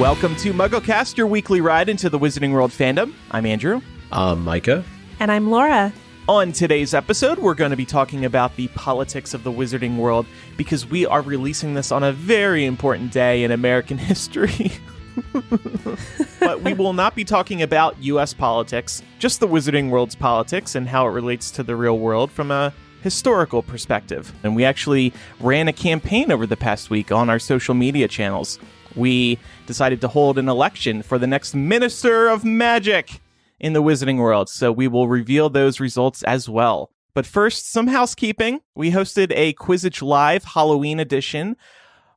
Welcome to MuggleCast, your weekly ride into the Wizarding World fandom. I'm Andrew. I'm Micah. And I'm Laura. On today's episode, we're going to be talking about the politics of the Wizarding World because we are releasing this on a very important day in American history. But we will not be talking about U.S. politics, just the Wizarding World's politics and how it relates to the real world from a historical perspective. And we actually ran a campaign over the past week on our social media channels. We decided to hold an election for the next Minister of Magic in the Wizarding World, so we will reveal those results as well. But first, some housekeeping. We hosted a Quizzitch Live Halloween edition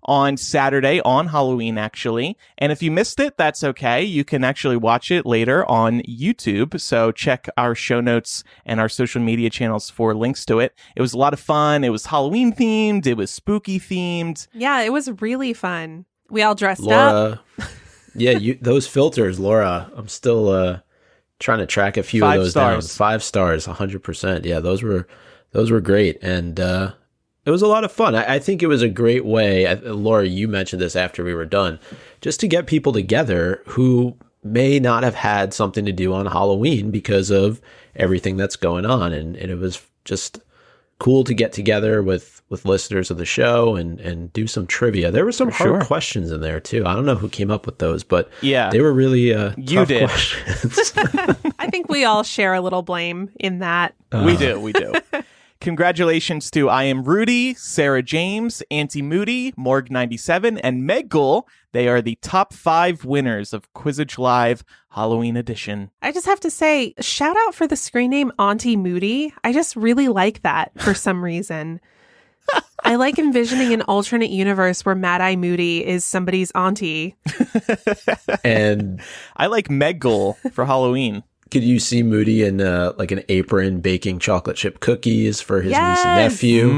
on Saturday, on Halloween actually, and if you missed it, that's okay. You can actually watch it later on YouTube, so check our show notes and our social media channels for links to it. It was a lot of fun. It was Halloween themed. It was spooky themed. Yeah, it was really fun. We all dressed Laura, up. Yeah, those filters, Laura, I'm still trying to track a few of those down. 5 stars, 100%. Yeah, those were great, and it was a lot of fun. I think it was a great way, Laura, you mentioned this after we were done, just to get people together who may not have had something to do on Halloween because of everything that's going on, and it was just cool to get together with listeners of the show and do some trivia. There were some hard questions in there too. I don't know who came up with those, but yeah, they were really tough questions. I think we all share a little blame in that. We do. Congratulations to I Am Rudy, Sarah James, Auntie Moody, Morg97, and Meg Ghoul. They are the top 5 winners of Quizzitch Live Halloween Edition. I just have to say, shout out for the screen name Auntie Moody. I just really like that for some reason. I like envisioning an alternate universe where Mad Eye Moody is somebody's auntie. And I like Meg Ghoul for Halloween. Could you see Moody in like an apron baking chocolate chip cookies for his niece and nephew?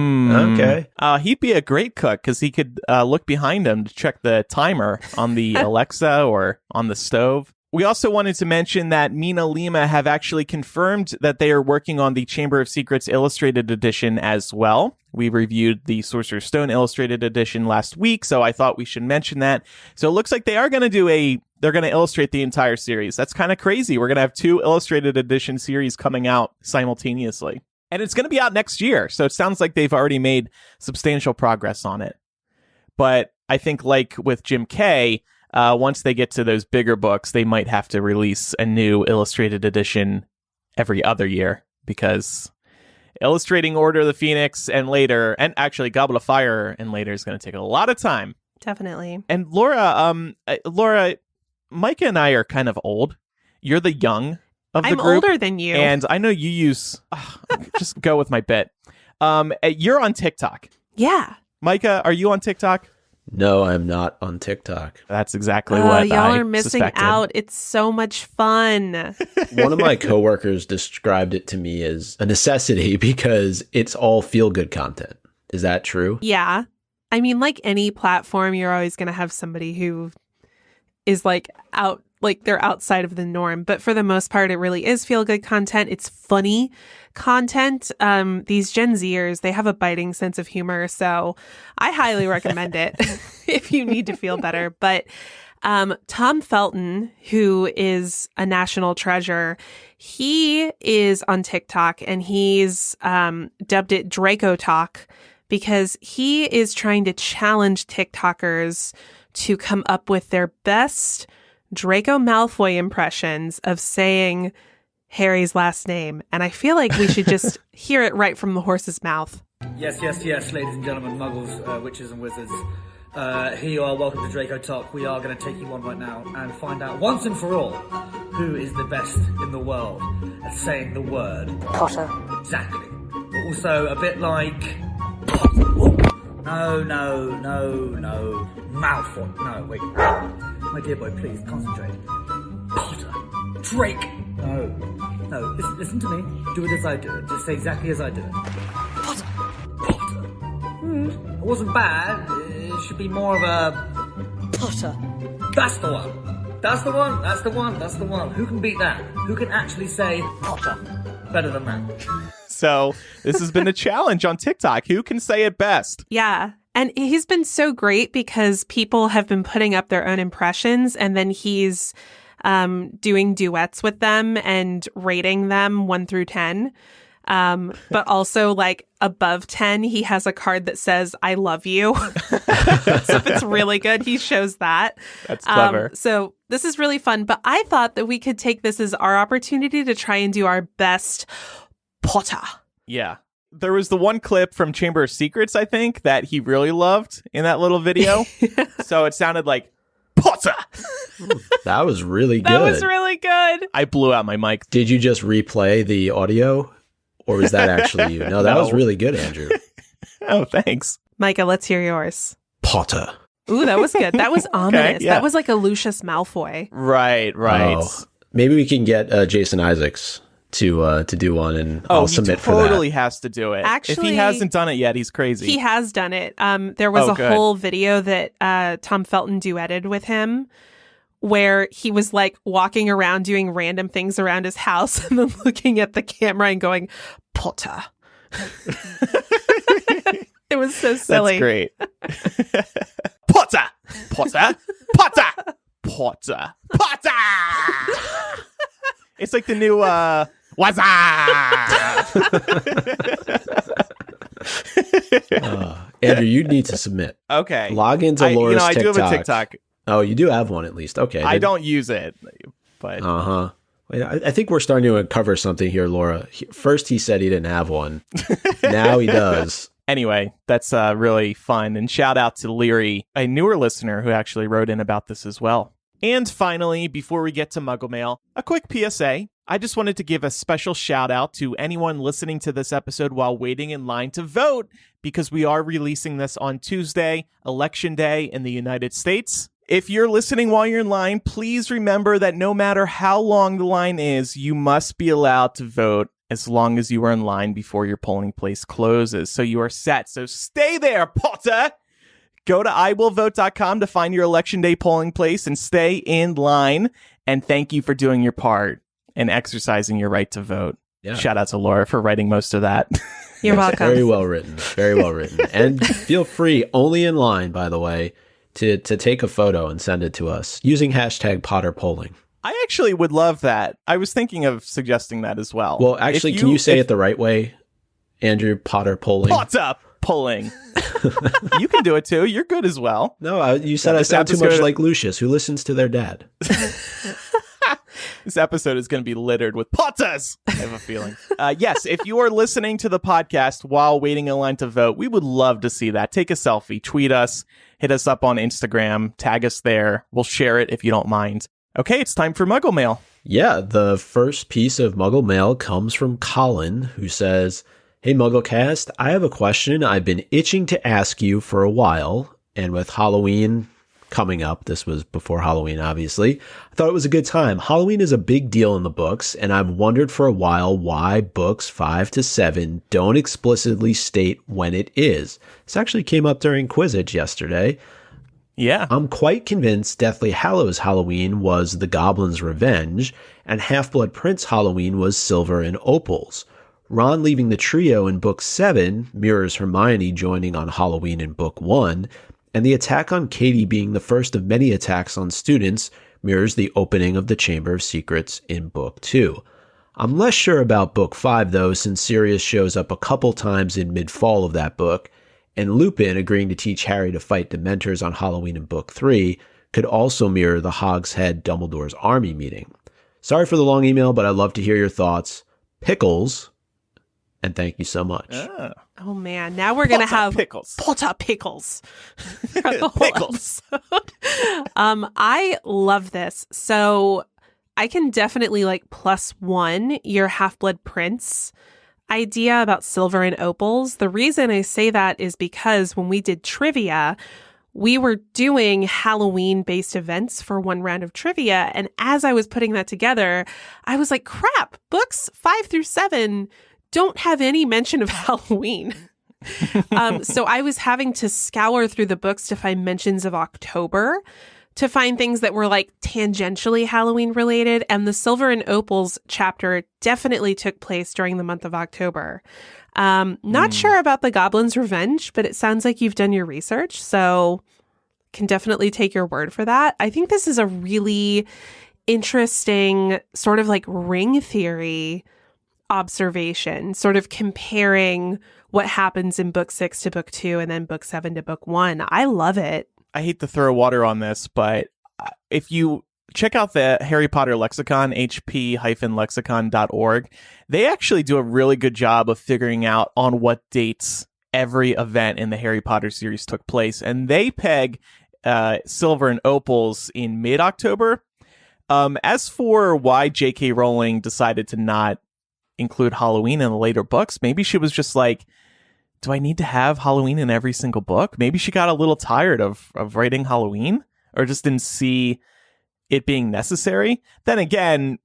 Okay. He'd be a great cook because he could look behind him to check the timer on the Alexa or on the stove. We also wanted to mention that Mina Lima have actually confirmed that they are working on the Chamber of Secrets Illustrated Edition as well. We reviewed the Sorcerer's Stone Illustrated Edition last week, so I thought we should mention that. So it looks like they are going to they're going to illustrate the entire series. That's kind of crazy. We're going to have 2 Illustrated Edition series coming out simultaneously. And it's going to be out next year, so it sounds like they've already made substantial progress on it. But I think like with Jim Kay, once they get to those bigger books, they might have to release a new illustrated edition every other year because illustrating Order of the Phoenix and later, and actually Goblet of Fire and later is going to take a lot of time. Definitely. And Laura, Micah and I are kind of old. You're the young of the group. I'm older than you. And I know you use, just go with my bit. You're on TikTok. Yeah. Micah, are you on TikTok? No, I'm not on TikTok. That's exactly what y'all I are missing suspected. out. It's so much fun. One of my coworkers described it to me as a necessity because it's all feel-good content. Is that true? Yeah. I mean, like any platform, you're always going to have somebody who is like they're outside of the norm. But for the most part, it really is feel-good content. It's funny content. These Gen Zers, they have a biting sense of humor. So I highly recommend it if you need to feel better. But Tom Felton, who is a national treasure, he is on TikTok and he's dubbed it Draco Talk because he is trying to challenge TikTokers to come up with their best Draco Malfoy impressions of saying Harry's last name. And I feel like we should just hear it right from the horse's mouth. Yes, ladies and gentlemen, muggles, witches and wizards. Here you are, welcome to Draco Talk. We are going to take you on right now and find out once and for all who is the best in the world at saying the word Potter. Exactly. But also a bit like... No. Malfoy. No, wait. My dear boy, please, concentrate. Potter. Drake. No. Listen to me. Do it as I do it. Just say exactly as I do it. Potter. It wasn't bad. It should be more of a... Potter. That's the one. Who can beat that? Who can actually say Potter better than that? So this has been a challenge on TikTok. Who can say it best? Yeah. And he's been so great because people have been putting up their own impressions, and then he's doing duets with them and rating them 1 through 10. But also like above 10, he has a card that says, I love you. So if it's really good, he shows that. That's clever. So this is really fun. But I thought that we could take this as our opportunity to try and do our best Potter. Yeah. There was the one clip from Chamber of Secrets, I think, that he really loved in that little video. So it sounded like, Potter! That was really good. That was really good. I blew out my mic. Did you just replay the audio? Or was that actually you? No, that was really good, Andrew. Oh, thanks. Micah, let's hear yours. Potter. Ooh, that was good. That was ominous. Yeah. That was like a Lucius Malfoy. Right. Oh, maybe we can get Jason Isaacs to do one, and I'll submit for that. He totally has to do it. Actually, if he hasn't done it yet, he's crazy. He has done it. There was good. whole video that Tom Felton duetted with him where he was like walking around doing random things around his house and then looking at the camera and going, Potter. It was so silly. That's great. Potter! Potter! Potter! Potter! Potter! It's like the new, what's Andrew, you need to submit. Okay. Log into Laura's I TikTok. do have a TikTok. Oh, you do have one at least. Okay. I don't use it, but... Uh-huh. Wait, I think we're starting to uncover something here, Laura. First, he said he didn't have one. Now he does. Anyway, that's really fun. And shout out to Leary, a newer listener who actually wrote in about this as well. And finally, before we get to Muggle Mail, a quick PSA. I just wanted to give a special shout out to anyone listening to this episode while waiting in line to vote, because we are releasing this on Tuesday, Election Day in the United States. If you're listening while you're in line, please remember that no matter how long the line is, you must be allowed to vote as long as you are in line before your polling place closes. So you are set. So stay there, Potter! Go to iwillvote.com to find your Election Day polling place and stay in line. And thank you for doing your part and exercising your right to vote. Yeah. Shout out to Laura for writing most of that. You're welcome. Very well written. Very well written. And feel free, only in line, by the way, to take a photo and send it to us using hashtag Potter polling. I actually would love that. I was thinking of suggesting that as well. Well, actually, can you say it the right way, Andrew? Potter polling. Potter polling. You can do it too. You're good as well. No, you said I sound too much like Lucius, who listens to their dad. This episode is going to be littered with Potters. I have a feeling. Yes, if you are listening to the podcast while waiting in line to vote, we would love to see that. Take a selfie, tweet us, hit us up on Instagram, tag us there. We'll share it if you don't mind. Okay, it's time for Muggle Mail. Yeah, the first piece of Muggle Mail comes from Colin, who says, "Hey MuggleCast, I have a question I've been itching to ask you for a while, and with Halloween coming up, this was before Halloween obviously, I thought it was a good time. Halloween is a big deal in the books, and I've wondered for a while why books 5 to 7 don't explicitly state when it is. This actually came up during Quizzitch yesterday. Yeah. I'm quite convinced Deathly Hallows Halloween was the Goblin's Revenge, and Half-Blood Prince Halloween was Silver and Opals. Ron leaving the trio in Book 7 mirrors Hermione joining on Halloween in Book 1, and the attack on Katie being the first of many attacks on students mirrors the opening of the Chamber of Secrets in Book 2. I'm less sure about Book 5, though, since Sirius shows up a couple times in mid-fall of that book, and Lupin agreeing to teach Harry to fight Dementors on Halloween in Book 3 could also mirror the Hog's Head Dumbledore's army meeting. Sorry for the long email, but I'd love to hear your thoughts. Pickles, and thank you so much." Oh man, now we're going to have pickles. Potter pickles. Pickles. I love this. So I can definitely like +1 your Half-Blood Prince idea about Silver and Opals. The reason I say that is because when we did trivia, we were doing Halloween-based events for one round of trivia. And as I was putting that together, I was like, crap, books 5 through 7 don't have any mention of Halloween. So I was having to scour through the books to find mentions of October to find things that were like tangentially Halloween related, and the Silver and Opals chapter definitely took place during the month of October. Not sure about the Goblin's Revenge, but it sounds like you've done your research, so can definitely take your word for that. I think this is a really interesting sort of like ring theory observation, sort of comparing what happens in book 6 to book 2 and then book 7 to book 1. I love it. I hate to throw water on this, but if you check out the Harry Potter lexicon, hp-lexicon.org, they actually do a really good job of figuring out on what dates every event in the Harry Potter series took place. And they peg Silver and Opals in mid-October. As for why J.K. Rowling decided to not include Halloween in the later books, maybe she was just like, do I need to have Halloween in every single book? Maybe she got a little tired of writing Halloween, or just didn't see it being necessary. Then again,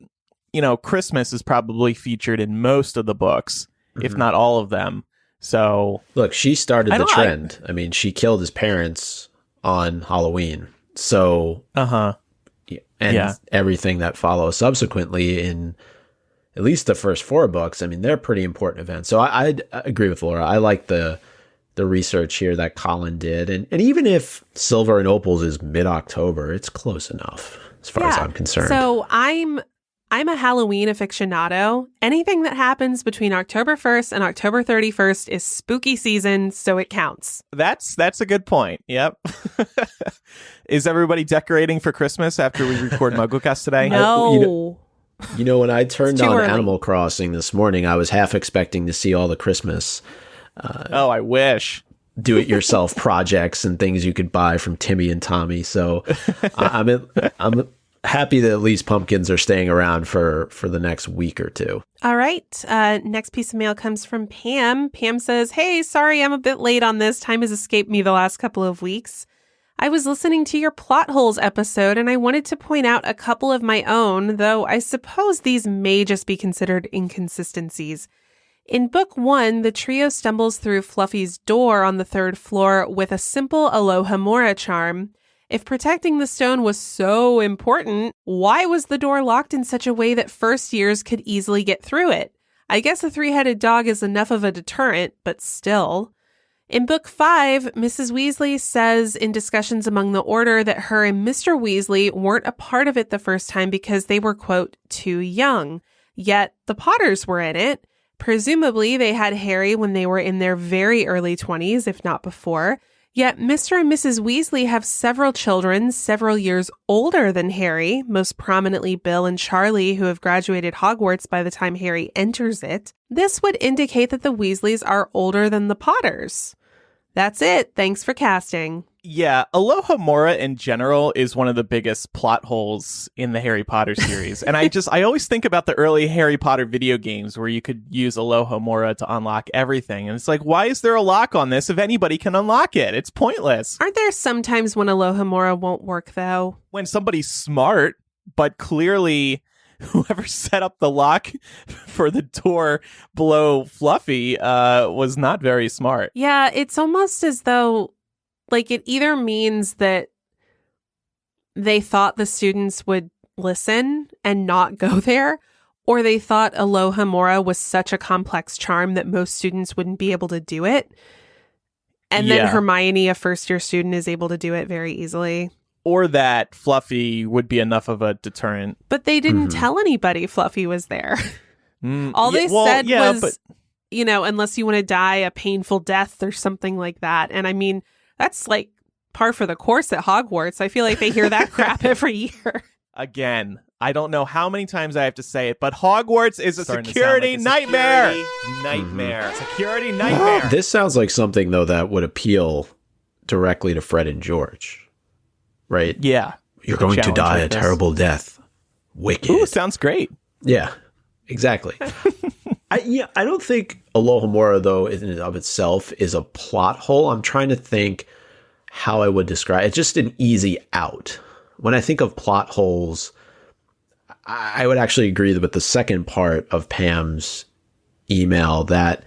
Christmas is probably featured in most of the books, if not all of them. So look, she started the trend. I mean, she killed his parents on Halloween. So, everything that follows subsequently in at least the first 4 books, I mean, they're pretty important events. So I agree with Laura. I like the research here that Colin did. And even if Silver and Opals is mid-October, it's close enough as far as I'm concerned. So I'm a Halloween aficionado. Anything that happens between October 1st and October 31st is spooky season, so it counts. That's a good point. Yep. Is everybody decorating for Christmas after we record MuggleCast today? No. When I turned on Animal Crossing this morning, I was half expecting to see all the Christmas I wish. do-it-yourself projects and things you could buy from Timmy and Tommy. So I'm happy that at least pumpkins are staying around for the next week or two. All right. Next piece of mail comes from Pam. Pam says, hey, sorry, I'm a bit late on this. Time has escaped me the last couple of weeks. I was listening to your plot holes episode and I wanted to point out a couple of my own, though I suppose these may just be considered inconsistencies. In book 1, the trio stumbles through Fluffy's door on the 3rd floor with a simple Alohomora charm. If protecting the stone was so important, why was the door locked in such a way that first years could easily get through it? I guess a 3-headed dog is enough of a deterrent, but still. In book 5, Mrs. Weasley says in discussions among the Order that her and Mr. Weasley weren't a part of it the first time because they were, quote, too young. Yet the Potters were in it. Presumably, they had Harry when they were in their very early 20s, if not before. Yet Mr. and Mrs. Weasley have several children several years older than Harry, most prominently Bill and Charlie, who have graduated Hogwarts by the time Harry enters it. This would indicate that the Weasleys are older than the Potters. That's it. Thanks for casting. Yeah, Alohomora in general is one of the biggest plot holes in the Harry Potter series. And I always think about the early Harry Potter video games where you could use Alohomora to unlock everything. And it's like, why is there a lock on this if anybody can unlock it? It's pointless. Aren't there some times when Alohomora won't work, though? When somebody's smart, but clearly whoever set up the lock for the door below Fluffy was not very smart. Yeah, it's almost as though, like, it either means that they thought the students would listen and not go there, or they thought Alohomora was such a complex charm that most students wouldn't be able to do it. And then Hermione, a first-year student, is able to do it very easily. Or that Fluffy would be enough of a deterrent. But they didn't tell anybody Fluffy was there. All they said was, unless you want to die a painful death or something like that. And I mean, that's like par for the course at Hogwarts. I feel like they hear that crap every year. Again, I don't know how many times I have to say it, but Hogwarts is a security nightmare. Security nightmare. This sounds like something, though, that would appeal directly to Fred and George. Right? Yeah. You're going to die a terrible death. Wicked. Ooh, sounds great. Yeah, exactly. I don't think Alohomora, though, in and of itself is a plot hole. I'm trying to think how I would describe it. It's just an easy out. When I think of plot holes, I would actually agree with the second part of Pam's email that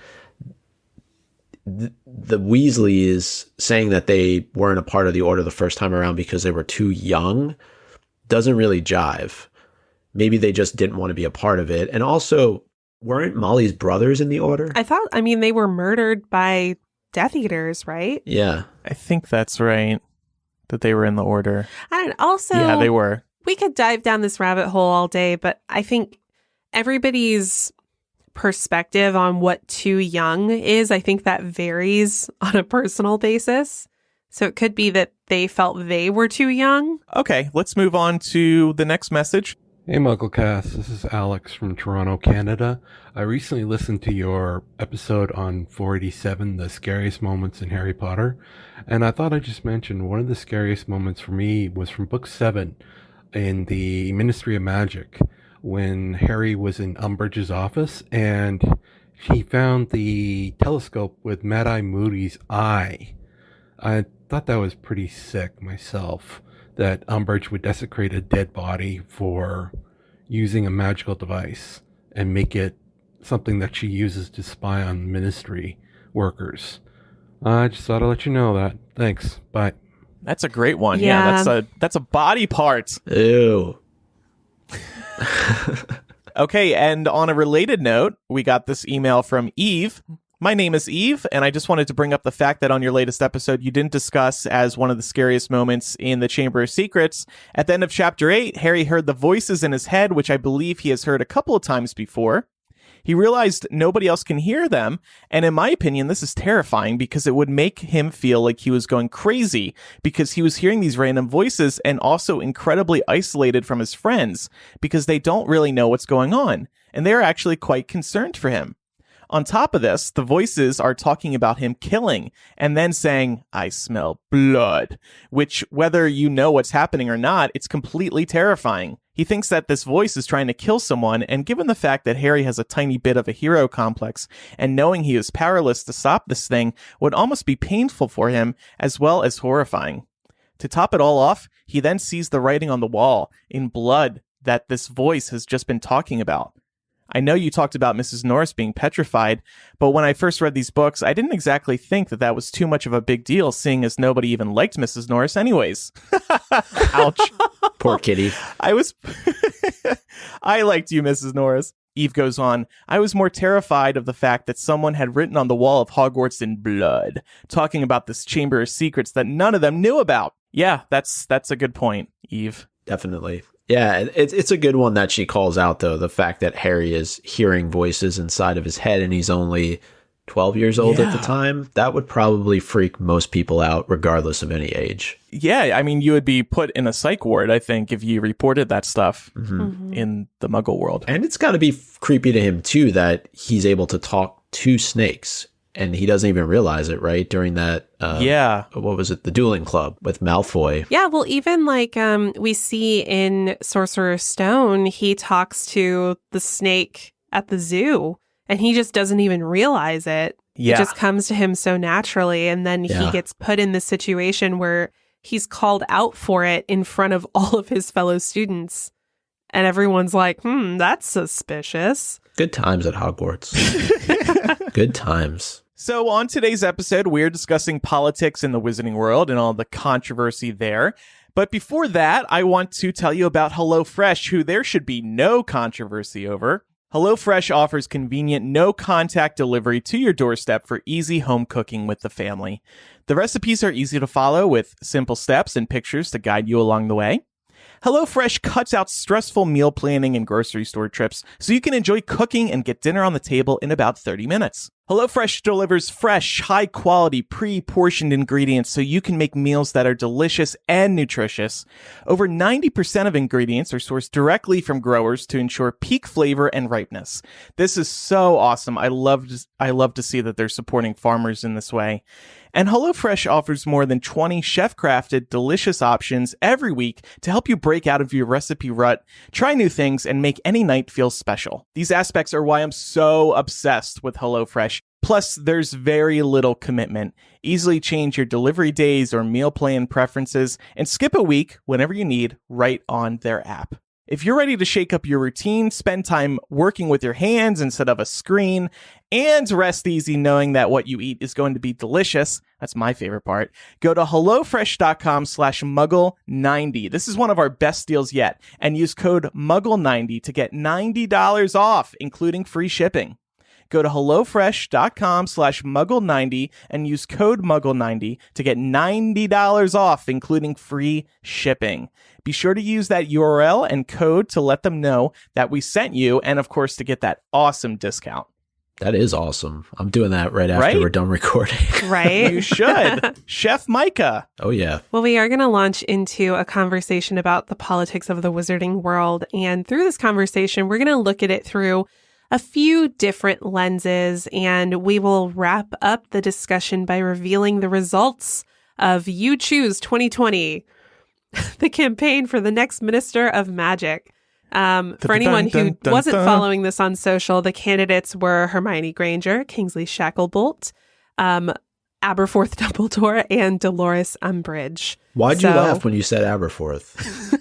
the Weasleys saying that they weren't a part of the Order the first time around because they were too young doesn't really jive. Maybe they just didn't want to be a part of it. And also, weren't Molly's brothers in the Order? I mean, they were murdered by Death Eaters, right? Yeah. I think that's right, that they were in the Order. And also, yeah, they were. We could dive down this rabbit hole all day, but I think everybody's perspective on what too young is, I think that varies on a personal basis. So it could be that they felt they were too young. Okay, let's move on to the next message. Hey MuggleCast, this is Alex from Toronto, Canada. I recently listened to your episode on 487, the scariest moments in Harry Potter, and I thought I'd just mention one of the scariest moments for me was from book 7 in the Ministry of Magic, when Harry was in Umbridge's office and he found the telescope with Mad-Eye Moody's eye. I thought that was pretty sick myself, that Umbridge would desecrate a dead body for using a magical device and make it something that she uses to spy on ministry workers. I just thought I'd let you know that. Thanks. Bye. That's a great one. Yeah, that's a body part. Ew. Okay, and on a related note, we got this email from Eve. My name is Eve, and I just wanted to bring up the fact that on your latest episode, you didn't discuss as one of the scariest moments in the Chamber of Secrets. At the end of Chapter 8, Harry heard the voices in his head, which I believe he has heard a couple of times before. He realized nobody else can hear them, and in my opinion, this is terrifying because it would make him feel like he was going crazy because he was hearing these random voices and also incredibly isolated from his friends because they don't really know what's going on, and they're actually quite concerned for him. On top of this, the voices are talking about him killing and then saying, "I smell blood," which, whether you know what's happening or not, it's completely terrifying. He thinks that this voice is trying to kill someone, and given the fact that Harry has a tiny bit of a hero complex and knowing he is powerless to stop this thing would almost be painful for him as well as horrifying. To top it all off, he then sees the writing on the wall in blood that this voice has just been talking about. I know you talked about Mrs. Norris being petrified, but when I first read these books, I didn't exactly think that that was too much of a big deal, seeing as nobody even liked Mrs. Norris anyways. Ouch. Poor kitty. I liked you, Mrs. Norris. Eve goes on, I was more terrified of the fact that someone had written on the wall of Hogwarts in blood, talking about this Chamber of Secrets that none of them knew about. Yeah, that's a good point, Eve. Definitely. Yeah, it's a good one that she calls out, though, the fact that Harry is hearing voices inside of his head and he's only 12 years old at the time. That would probably freak most people out, regardless of any age. Yeah, I mean, you would be put in a psych ward, I think, if you reported that stuff in the Muggle world. And it's got to be creepy to him, too, that he's able to talk to snakes. And he doesn't even realize it, right? During that, what was it? The dueling club with Malfoy. Yeah, well, even like we see in Sorcerer's Stone, he talks to the snake at the zoo, and he just doesn't even realize it. Yeah. It just comes to him so naturally, and then he gets put in this situation where he's called out for it in front of all of his fellow students. And everyone's like, that's suspicious. Good times at Hogwarts. Good times. So on today's episode, we're discussing politics in the Wizarding world and all the controversy there. But before that, I want to tell you about HelloFresh, who there should be no controversy over. HelloFresh offers convenient, no-contact delivery to your doorstep for easy home cooking with the family. The recipes are easy to follow with simple steps and pictures to guide you along the way. HelloFresh cuts out stressful meal planning and grocery store trips so you can enjoy cooking and get dinner on the table in about 30 minutes. HelloFresh delivers fresh, high-quality, pre-portioned ingredients so you can make meals that are delicious and nutritious. Over 90% of ingredients are sourced directly from growers to ensure peak flavor and ripeness. This is so awesome. I love to see that they're supporting farmers in this way. And HelloFresh offers more than 20 chef-crafted, delicious options every week to help you break out of your recipe rut, try new things, and make any night feel special. These aspects are why I'm so obsessed with HelloFresh. Plus, there's very little commitment. Easily change your delivery days or meal plan preferences and skip a week whenever you need right on their app. If you're ready to shake up your routine, spend time working with your hands instead of a screen, and rest easy knowing that what you eat is going to be delicious, that's my favorite part, go to HelloFresh.com/Muggle90. This is one of our best deals yet, and use code Muggle90 to get $90 off, including free shipping. Go to HelloFresh.com/Muggle90 and use code Muggle90 to get $90 off, including free shipping. Be sure to use that URL and code to let them know that we sent you, and of course to get that awesome discount. That is awesome. I'm doing that right after we're done recording. Right? You should. Chef Micah. Oh, yeah. Well, we are going to launch into a conversation about the politics of the wizarding world. And through this conversation, we're going to look at it through a few different lenses, and we will wrap up the discussion by revealing the results of You Choose 2020, the campaign for the next Minister of Magic. For anyone who wasn't following this on social, the candidates were Hermione Granger, Kingsley Shacklebolt, Aberforth Dumbledore, and Dolores Umbridge. Why'd you laugh when you said Aberforth?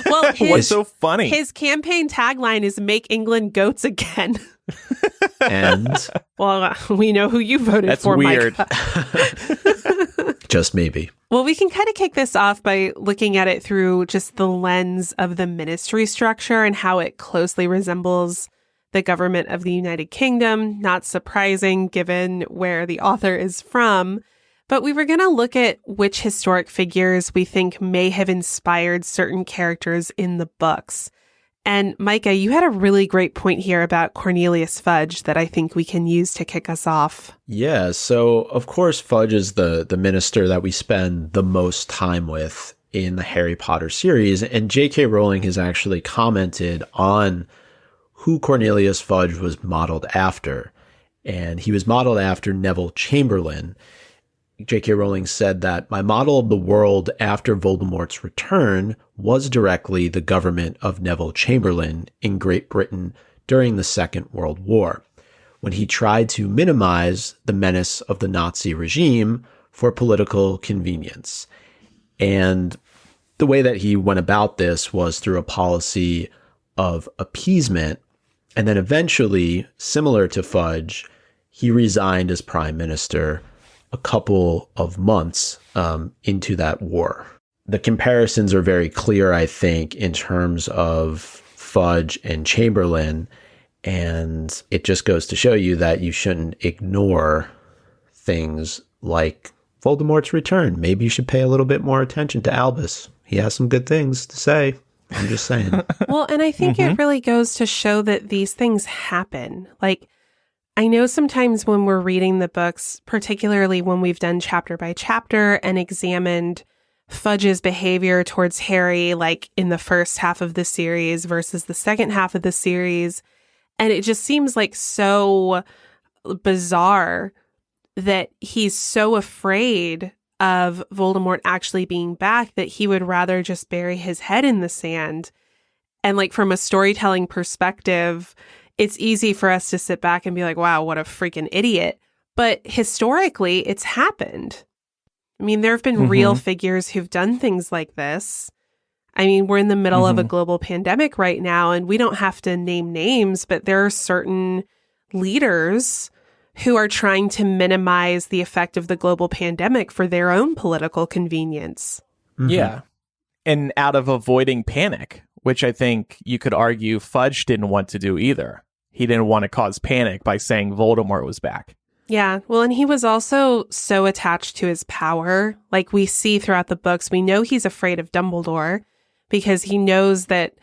Well, what's so funny? His campaign tagline is "Make England Goats Again." And well, we know who you voted for. That's weird. Just maybe. Well, we can kind of kick this off by looking at it through just the lens of the ministry structure and how it closely resembles the government of the United Kingdom. Not surprising given where the author is from. But we were going to look at which historic figures we think may have inspired certain characters in the books. And Micah, you had a really great point here about Cornelius Fudge that I think we can use to kick us off. Yeah, so of course Fudge is the minister that we spend the most time with in the Harry Potter series. And J.K. Rowling has actually commented on who Cornelius Fudge was modeled after. And he was modeled after Neville Chamberlain. J.K. Rowling said that my model of the world after Voldemort's return was directly the government of Neville Chamberlain in Great Britain during the Second World War, when he tried to minimize the menace of the Nazi regime for political convenience. And the way that he went about this was through a policy of appeasement. And then eventually, similar to Fudge, he resigned as prime minister a couple of months into that war. The comparisons are very clear, I think, in terms of Fudge and Chamberlain, and it just goes to show you that you shouldn't ignore things like Voldemort's return. Maybe you should pay a little bit more attention to Albus. He has some good things to say. I'm just saying. Well, and I think it really goes to show that these things happen. Like, I know sometimes when we're reading the books, particularly when we've done chapter by chapter and examined Fudge's behavior towards Harry, like in the first half of the series versus the second half of the series, and it just seems like so bizarre that he's so afraid of Voldemort actually being back that he would rather just bury his head in the sand. And like from a storytelling perspective, it's easy for us to sit back and be like, wow, what a freaking idiot. But historically, it's happened. I mean, there have been real figures who've done things like this. I mean, we're in the middle of a global pandemic right now, and we don't have to name names, but there are certain leaders who are trying to minimize the effect of the global pandemic for their own political convenience. Yeah. And out of avoiding panic, which I think you could argue Fudge didn't want to do either. He didn't want to cause panic by saying Voldemort was back. Yeah, well, and he was also so attached to his power. Like we see throughout the books, we know he's afraid of Dumbledore because he knows that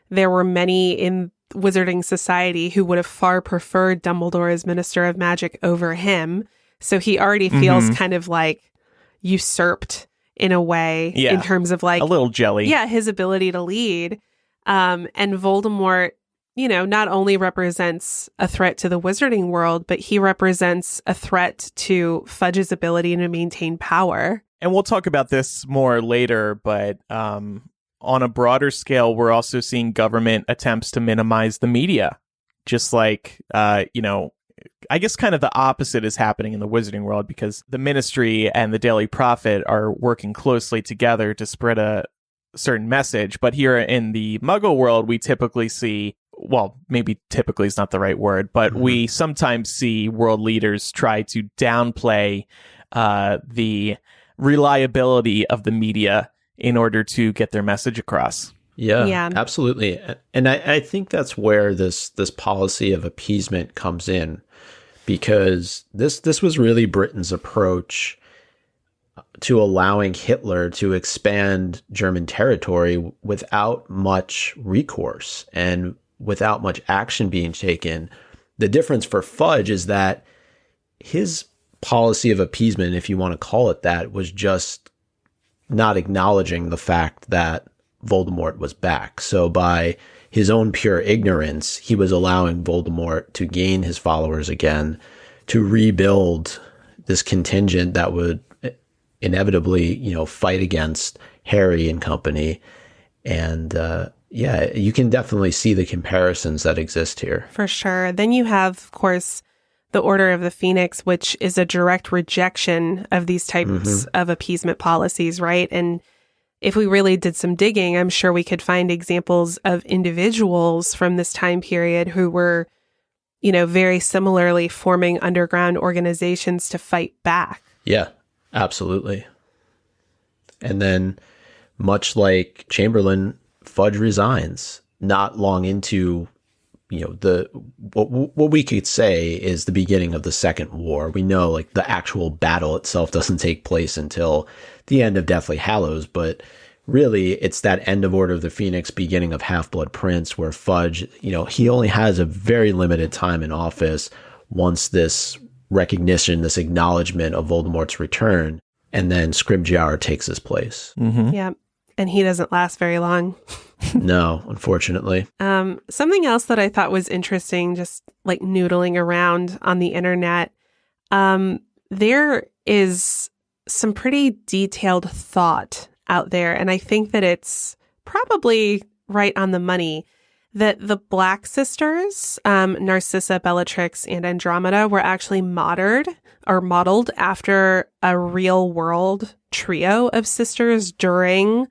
there were many in Wizarding Society who would have far preferred Dumbledore as Minister of Magic over him. So he already feels kind of like usurped in a way in terms of like a little jelly. Yeah, his ability to lead. And Voldemort, you know, not only represents a threat to the wizarding world, but he represents a threat to Fudge's ability to maintain power. And we'll talk about this more later, but on a broader scale, we're also seeing government attempts to minimize the media. Just like, you know, I guess kind of the opposite is happening in the wizarding world because the Ministry and the Daily Prophet are working closely together to spread a certain message. But here in the Muggle world, we typically see, well, maybe typically is not the right word, but we sometimes see world leaders try to downplay the reliability of the media in order to get their message across. Yeah, absolutely. And I think that's where this policy of appeasement comes in, because this was really Britain's approach to allowing Hitler to expand German territory without much recourse and without much action being taken. The difference for Fudge is that his policy of appeasement, if you want to call it that, was just not acknowledging the fact that Voldemort was back. So by his own pure ignorance, he was allowing Voldemort to gain his followers again, to rebuild this contingent that would inevitably, fight against Harry and company. And you can definitely see the comparisons that exist here. For sure. Then you have, of course, the Order of the Phoenix, which is a direct rejection of these types of appeasement policies, right? And if we really did some digging, I'm sure we could find examples of individuals from this time period who were, very similarly forming underground organizations to fight back. Yeah, absolutely. And then, much like Chamberlain, Fudge resigns not long into, what we could say is the beginning of the Second War. We know, like, the actual battle itself doesn't take place until the end of Deathly Hallows, but really it's that end of Order of the Phoenix, beginning of Half-Blood Prince, where Fudge, he only has a very limited time in office once this recognition, this acknowledgement of Voldemort's return, and then Scrimgeour takes his place. Yeah, and he doesn't last very long. No, unfortunately. Something else that I thought was interesting, just like noodling around on the internet, there is some pretty detailed thought out there, and I think that it's probably right on the money, that the Black sisters, Narcissa, Bellatrix, and Andromeda, were actually modeled after a real world trio of sisters during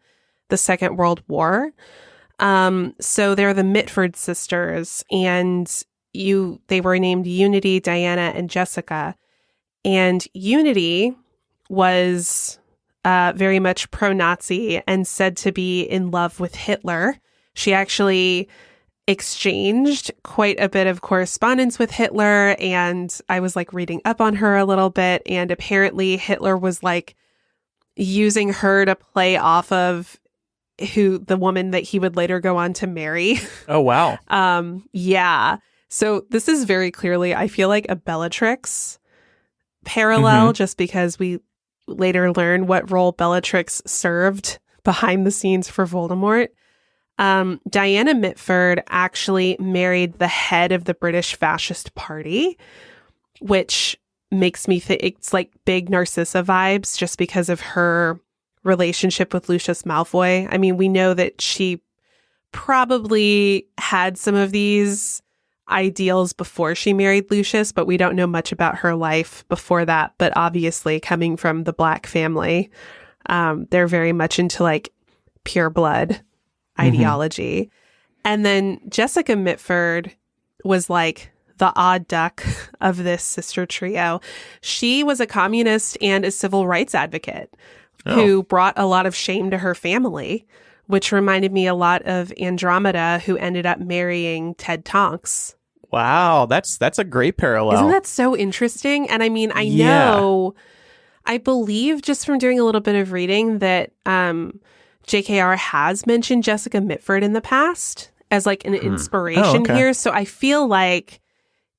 the Second World War. So they're the Mitford sisters, and they were named Unity, Diana, and Jessica. And Unity was very much pro-Nazi and said to be in love with Hitler. She actually exchanged quite a bit of correspondence with Hitler, and I was like reading up on her a little bit, and apparently Hitler was like using her to play off of the woman that he would later go on to marry. Oh, wow. Yeah. So this is very clearly, I feel like, a Bellatrix parallel, just because we later learn what role Bellatrix served behind the scenes for Voldemort. Diana Mitford actually married the head of the British Fascist Party, which makes me think it's like big Narcissa vibes just because of her relationship with Lucius Malfoy. I mean, we know that she probably had some of these ideals before she married Lucius, but we don't know much about her life before that. But obviously, coming from the Black family, they're very much into like pure blood ideology. And then Jessica Mitford was like the odd duck of this sister trio. She was a communist and a civil rights advocate who brought a lot of shame to her family, which reminded me a lot of Andromeda, who ended up marrying Ted Tonks. Wow, that's a great parallel. Isn't that so interesting? And I mean, I know, I believe just from doing a little bit of reading that JKR has mentioned Jessica Mitford in the past as like an inspiration here. So I feel like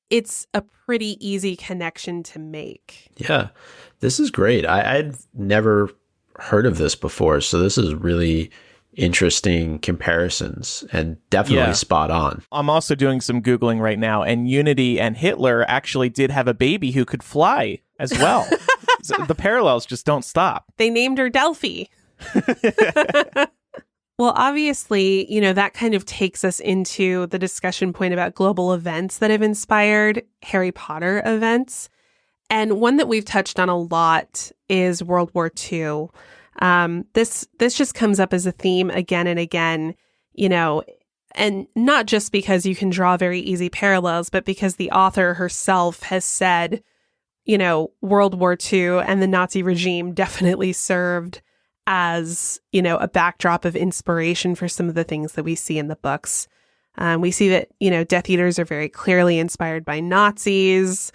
it's a pretty easy connection to make. Yeah, this is great. I'd never heard of this before, so this is really interesting comparisons and definitely spot on. I'm also doing some Googling right now, and Unity and Hitler actually did have a baby who could fly as well. So the parallels just don't stop. They named her Delphi. Well, obviously, that kind of takes us into the discussion point about global events that have inspired Harry Potter events. And one that we've touched on a lot is World War II. This just comes up as a theme again and again, and not just because you can draw very easy parallels, but because the author herself has said, World War II and the Nazi regime definitely served as, a backdrop of inspiration for some of the things that we see in the books. We see that, Death Eaters are very clearly inspired by Nazis.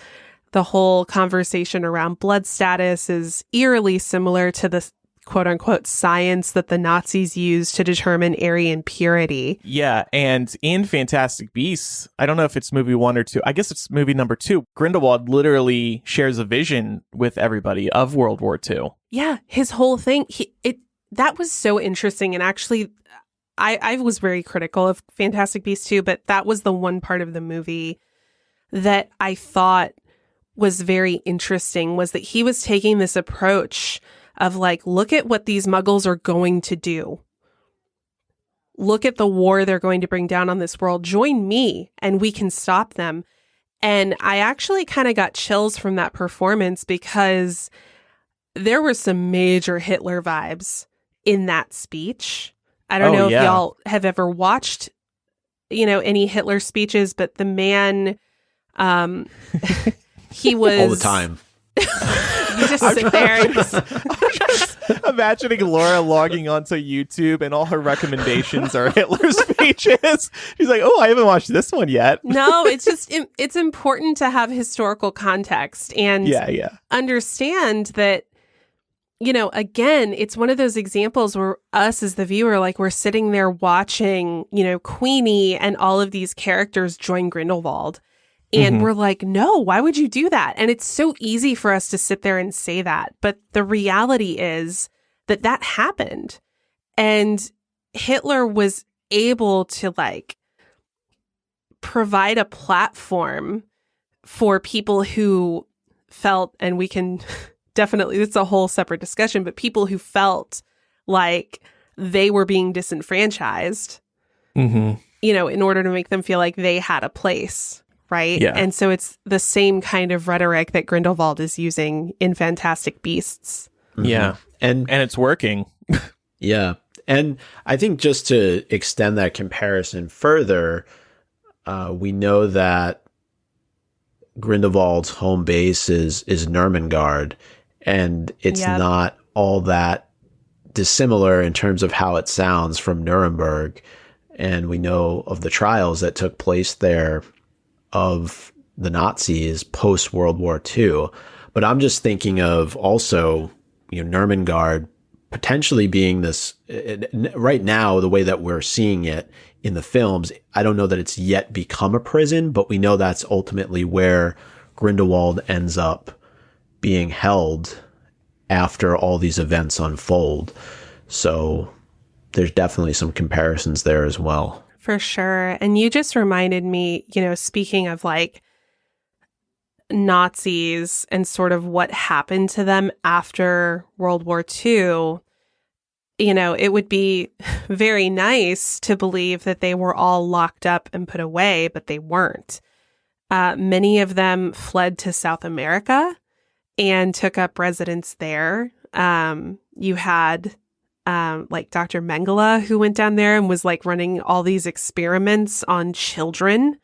The whole conversation around blood status is eerily similar to the quote unquote science that the Nazis used to determine Aryan purity. Yeah. And in Fantastic Beasts, I don't know if it's movie 1 or 2. I guess it's movie number 2. Grindelwald literally shares a vision with everybody of World War II. Yeah. His whole thing, that was so interesting. And actually, I was very critical of Fantastic Beasts 2, but that was the one part of the movie that I thought was very interesting, was that he was taking this approach of like, look at what these Muggles are going to do. Look at the war they're going to bring down on this world. Join me and we can stop them. And I actually kind of got chills from that performance because there were some major Hitler vibes in that speech. I don't know if y'all have ever watched, any Hitler speeches, but the man, he was... all the time. You just sit there. I'm just imagining Laura logging onto YouTube and all her recommendations are Hitler speeches. She's like, oh, I haven't watched this one yet. No, it's just, it's important to have historical context and understand that, again, it's one of those examples where us as the viewer, like we're sitting there watching, Queenie and all of these characters join Grindelwald. And we're like, no, why would you do that? And it's so easy for us to sit there and say that. But the reality is that happened. And Hitler was able to provide a platform for people who felt, and we can definitely, it's a whole separate discussion, but people who felt like they were being disenfranchised, in order to make them feel like they had a place. Right. Yeah. And so it's the same kind of rhetoric that Grindelwald is using in Fantastic Beasts. Yeah. And it's working. Yeah. And I think just to extend that comparison further, we know that Grindelwald's home base is Nurmengard, and it's not all that dissimilar in terms of how it sounds from Nuremberg. And we know of the trials that took place there of the Nazis post World War II. But I'm just thinking of also, Nurmengard potentially being this, right now, the way that we're seeing it in the films, I don't know that it's yet become a prison, but we know that's ultimately where Grindelwald ends up being held after all these events unfold. So there's definitely some comparisons there as well. For sure. And you just reminded me, speaking of Nazis and sort of what happened to them after World War II, it would be very nice to believe that they were all locked up and put away, but they weren't. Many of them fled to South America and took up residence there. You had Dr. Mengele, who went down there and was running all these experiments on children.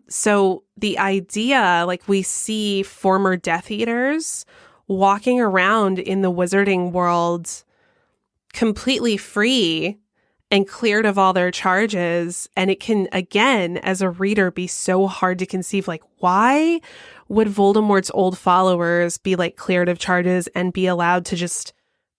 So the idea, we see former Death Eaters walking around in the wizarding world completely free and cleared of all their charges. And it can, again, as a reader, be so hard to conceive, why would Voldemort's old followers be cleared of charges and be allowed to just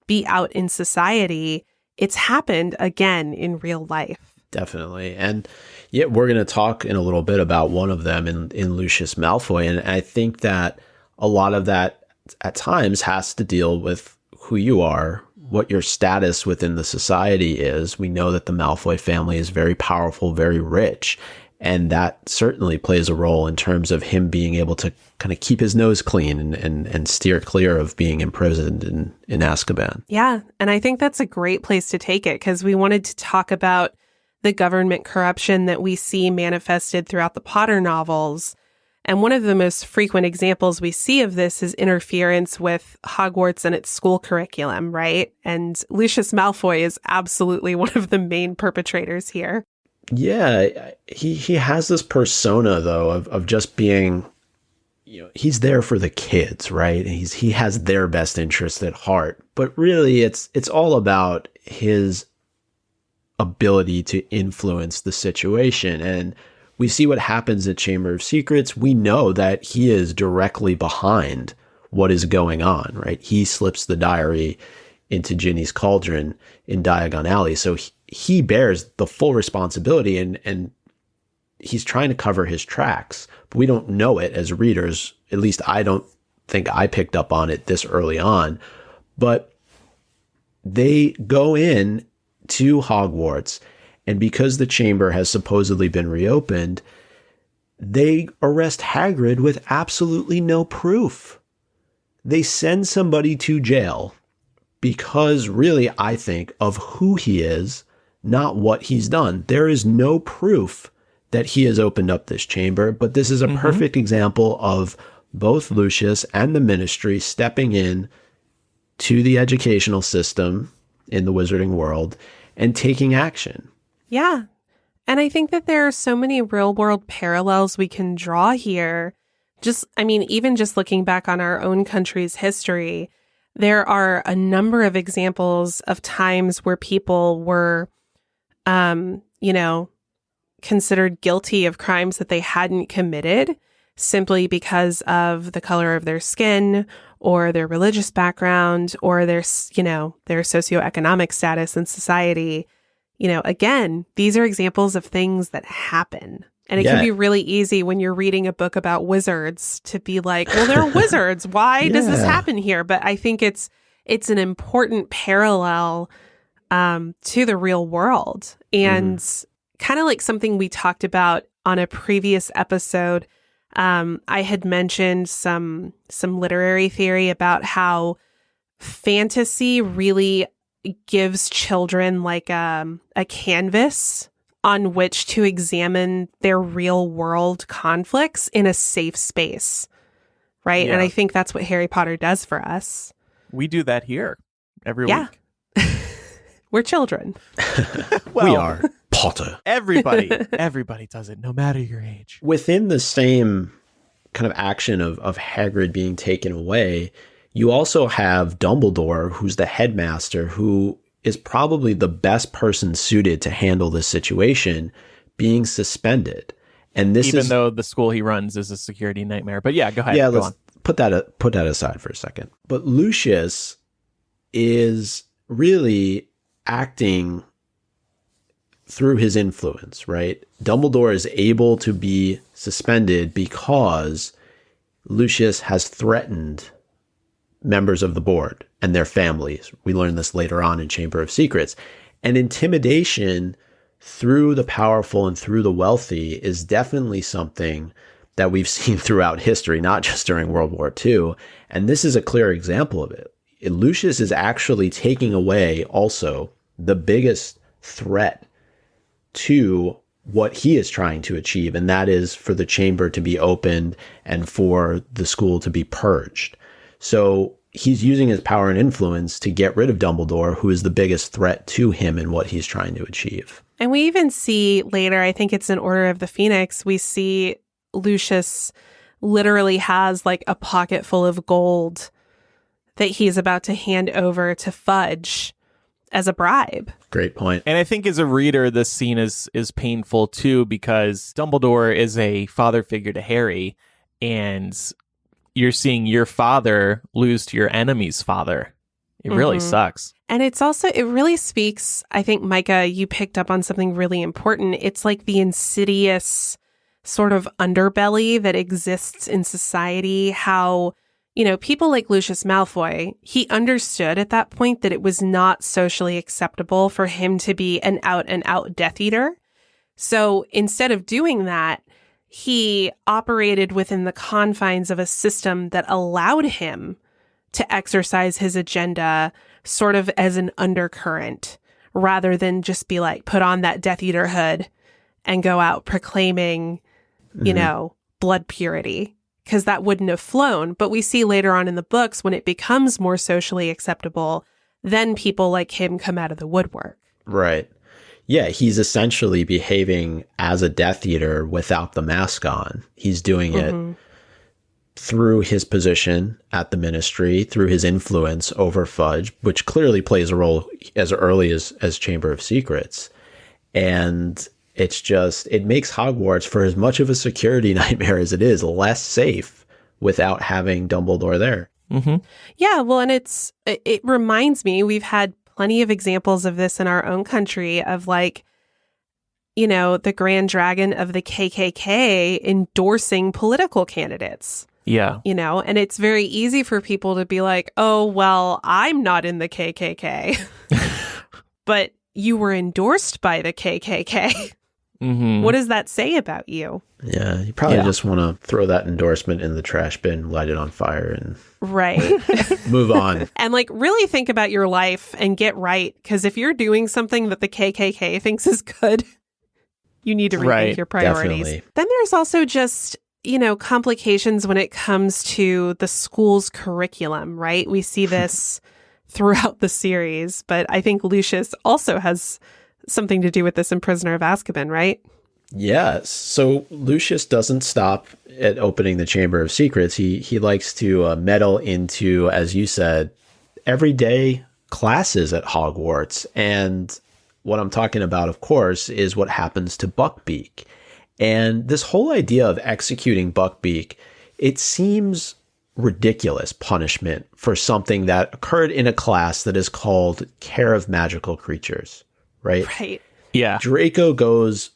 be out in society? It's happened again in real life. Definitely. And yeah, we're going to talk in a little bit about one of them in Lucius Malfoy. And I think that a lot of that at times has to deal with who you are, what your status within the society is. We know that the Malfoy family is very powerful, very rich. And that certainly plays a role in terms of him being able to kind of keep his nose clean and steer clear of being imprisoned in Azkaban. Yeah. And I think that's a great place to take it, because we wanted to talk about the government corruption that we see manifested throughout the Potter novels. And one of the most frequent examples we see of this is interference with Hogwarts and its school curriculum, right? And Lucius Malfoy is absolutely one of the main perpetrators here. Yeah, he has this persona, though, of just being, he's there for the kids, right? He has their best interest at heart. But really, it's all about his ability to influence the situation. And we see what happens at Chamber of Secrets. We know that he is directly behind what is going on, right? He slips the diary into Ginny's cauldron in Diagon Alley. So he bears the full responsibility, and he's trying to cover his tracks. But we don't know it as readers. At least I don't think I picked up on it this early on. But they go in to Hogwarts, and because the chamber has supposedly been reopened, they arrest Hagrid with absolutely no proof. They send somebody to jail because really, I think, of who he is, not what he's done. There is no proof that he has opened up this chamber, but this is a perfect example of both Lucius and the Ministry stepping in to the educational system in the wizarding world and taking action. Yeah. And I think that there are so many real world parallels we can draw here. Even just looking back on our own country's history, there are a number of examples of times where people were, considered guilty of crimes that they hadn't committed simply because of the color of their skin or their religious background or their socioeconomic status in society. Again, these are examples of things that happen. And it can be really easy when you're reading a book about wizards to be like, well, they're wizards. Why does this happen here? But I think it's an important parallel to the real world. And kind of like something we talked about on a previous episode, I had mentioned some literary theory about how fantasy really gives children like a canvas on which to examine their real world conflicts in a safe space, right? Yeah. And I think that's what Harry Potter does for us. We do that here every week. We're children. Well, we are. Potter. Everybody does it, no matter your age. Within the same kind of action of Hagrid being taken away, you also have Dumbledore, who's the headmaster, who is probably the best person suited to handle this situation, being suspended. And this even though the school he runs is a security nightmare. But yeah, go ahead. Yeah, let's put that aside for a second. But Lucius is really acting through his influence, right? Dumbledore is able to be suspended because Lucius has threatened members of the board and their families. We learn this later on in Chamber of Secrets. And intimidation through the powerful and through the wealthy is definitely something that we've seen throughout history, not just during World War II. And this is a clear example of it. Lucius is actually taking away also the biggest threat to what he is trying to achieve, and that is for the chamber to be opened and for the school to be purged. So he's using his power and influence to get rid of Dumbledore, who is the biggest threat to him and what he's trying to achieve. And we even see later, I think it's in Order of the Phoenix, we see Lucius literally has like a pocket full of gold that he's about to hand over to Fudge as a bribe. Great point. And I think as a reader, this scene is painful too, because Dumbledore is a father figure to Harry, and you're seeing your father lose to your enemy's father. It really sucks. And it really speaks, I think, Micah, you picked up on something really important. It's like the insidious sort of underbelly that exists in society, how, people like Lucius Malfoy, he understood at that point that it was not socially acceptable for him to be an out-and-out Death Eater. So instead of doing that, he operated within the confines of a system that allowed him to exercise his agenda sort of as an undercurrent, rather than just be like, put on that Death Eater hood and go out proclaiming, blood purity, because that wouldn't have flown. But we see later on in the books, when it becomes more socially acceptable, then people like him come out of the woodwork. Right. Yeah, he's essentially behaving as a Death Eater without the mask on. He's doing it through his position at the Ministry, through his influence over Fudge, which clearly plays a role as early as Chamber of Secrets. And it's just, it makes Hogwarts, for as much of a security nightmare as it is, less safe without having Dumbledore there. Mm-hmm. Yeah, well, and it reminds me, we've had plenty of examples of this in our own country of like, you know, the Grand Dragon of the KKK endorsing political candidates. Yeah. You know, and it's very easy for people to be like, oh, well, I'm not in the KKK. But you were endorsed by the KKK. Mm-hmm. What does that say about you? Yeah, you probably just want to throw that endorsement in the trash bin, light it on fire, and move on. And like really think about your life and get right. Because if you're doing something that the KKK thinks is good, you need to rethink your priorities. Definitely. Then there's also just, you know, complications when it comes to the school's curriculum, right? We see this throughout the series, but I think Lucius also has something to do with this in Prisoner of Azkaban, right? Yes. So Lucius doesn't stop at opening the Chamber of Secrets. He likes to meddle into, as you said, everyday classes at Hogwarts. And what I'm talking about, of course, is what happens to Buckbeak. And this whole idea of executing Buckbeak, it seems ridiculous punishment for something that occurred in a class that is called Care of Magical Creatures, right? Right. Yeah. Draco goes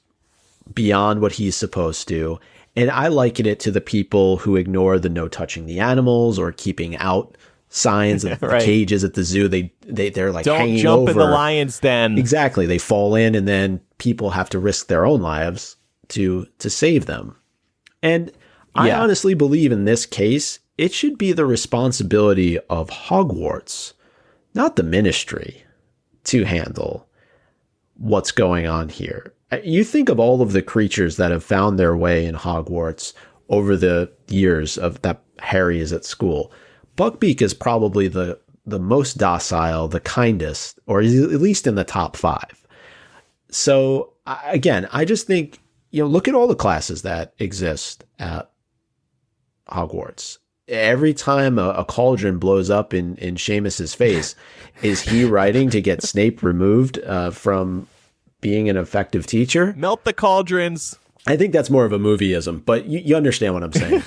beyond what he's supposed to. And I liken it to the people who ignore the no touching the animals or keeping out signs of the cages at the zoo. They're like, don't hanging jump over. in the lion's den. Exactly. They fall in, and then people have to risk their own lives to save them. And I honestly believe in this case, it should be the responsibility of Hogwarts, not the Ministry, to handle what's going on here. You think of all of the creatures that have found their way in Hogwarts over the years of that Harry is at school. Buckbeak is probably the most docile, the kindest, or at least in the top 5. So again, I just think, you know, look at all the classes that exist at Hogwarts. Every time a cauldron blows up in Seamus's face, is he writing to get Snape removed from being an effective teacher? Melt the cauldrons. I think that's more of a movieism, but you understand what I'm saying.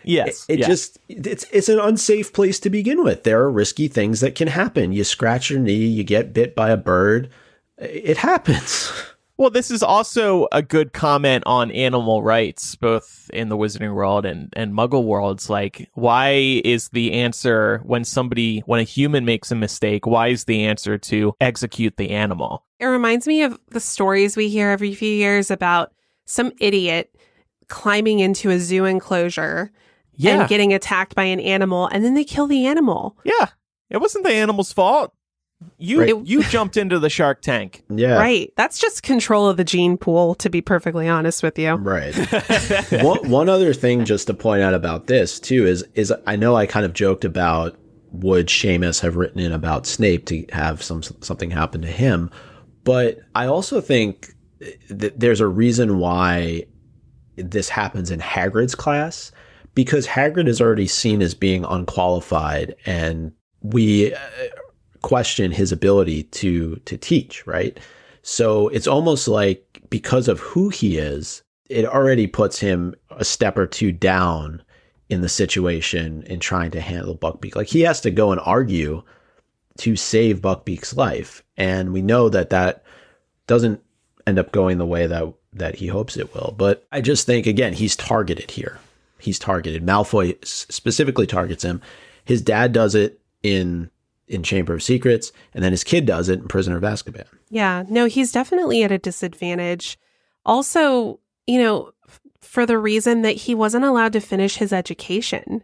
Yes. It's an unsafe place to begin with. There are risky things that can happen. You scratch your knee, you get bit by a bird. It happens. Well, this is also a good comment on animal rights, both in the Wizarding world and Muggle worlds. Like, why is the answer when a human makes a mistake, why is the answer to execute the animal? It reminds me of the stories we hear every few years about some idiot climbing into a zoo enclosure and getting attacked by an animal, and then they kill the animal. Yeah. It wasn't the animal's fault. You jumped into the shark tank. Yeah. Right. That's just control of the gene pool, to be perfectly honest with you. Right. One other thing just to point out about this, too, is I know I kind of joked about would Seamus have written in about Snape to have something happen to him. But I also think that there's a reason why this happens in Hagrid's class, because Hagrid is already seen as being unqualified, and we question his ability to teach, right? So it's almost like because of who he is, it already puts him a step or two down in the situation in trying to handle Buckbeak. Like, he has to go and argue to save Buckbeak's life. And we know that doesn't end up going the way that he hopes it will. But I just think, again, he's targeted here. He's targeted. Malfoy specifically targets him. His dad does it in Chamber of Secrets, and then his kid does it in Prisoner of Azkaban. Yeah, no, he's definitely at a disadvantage. Also, you know, for the reason that he wasn't allowed to finish his education.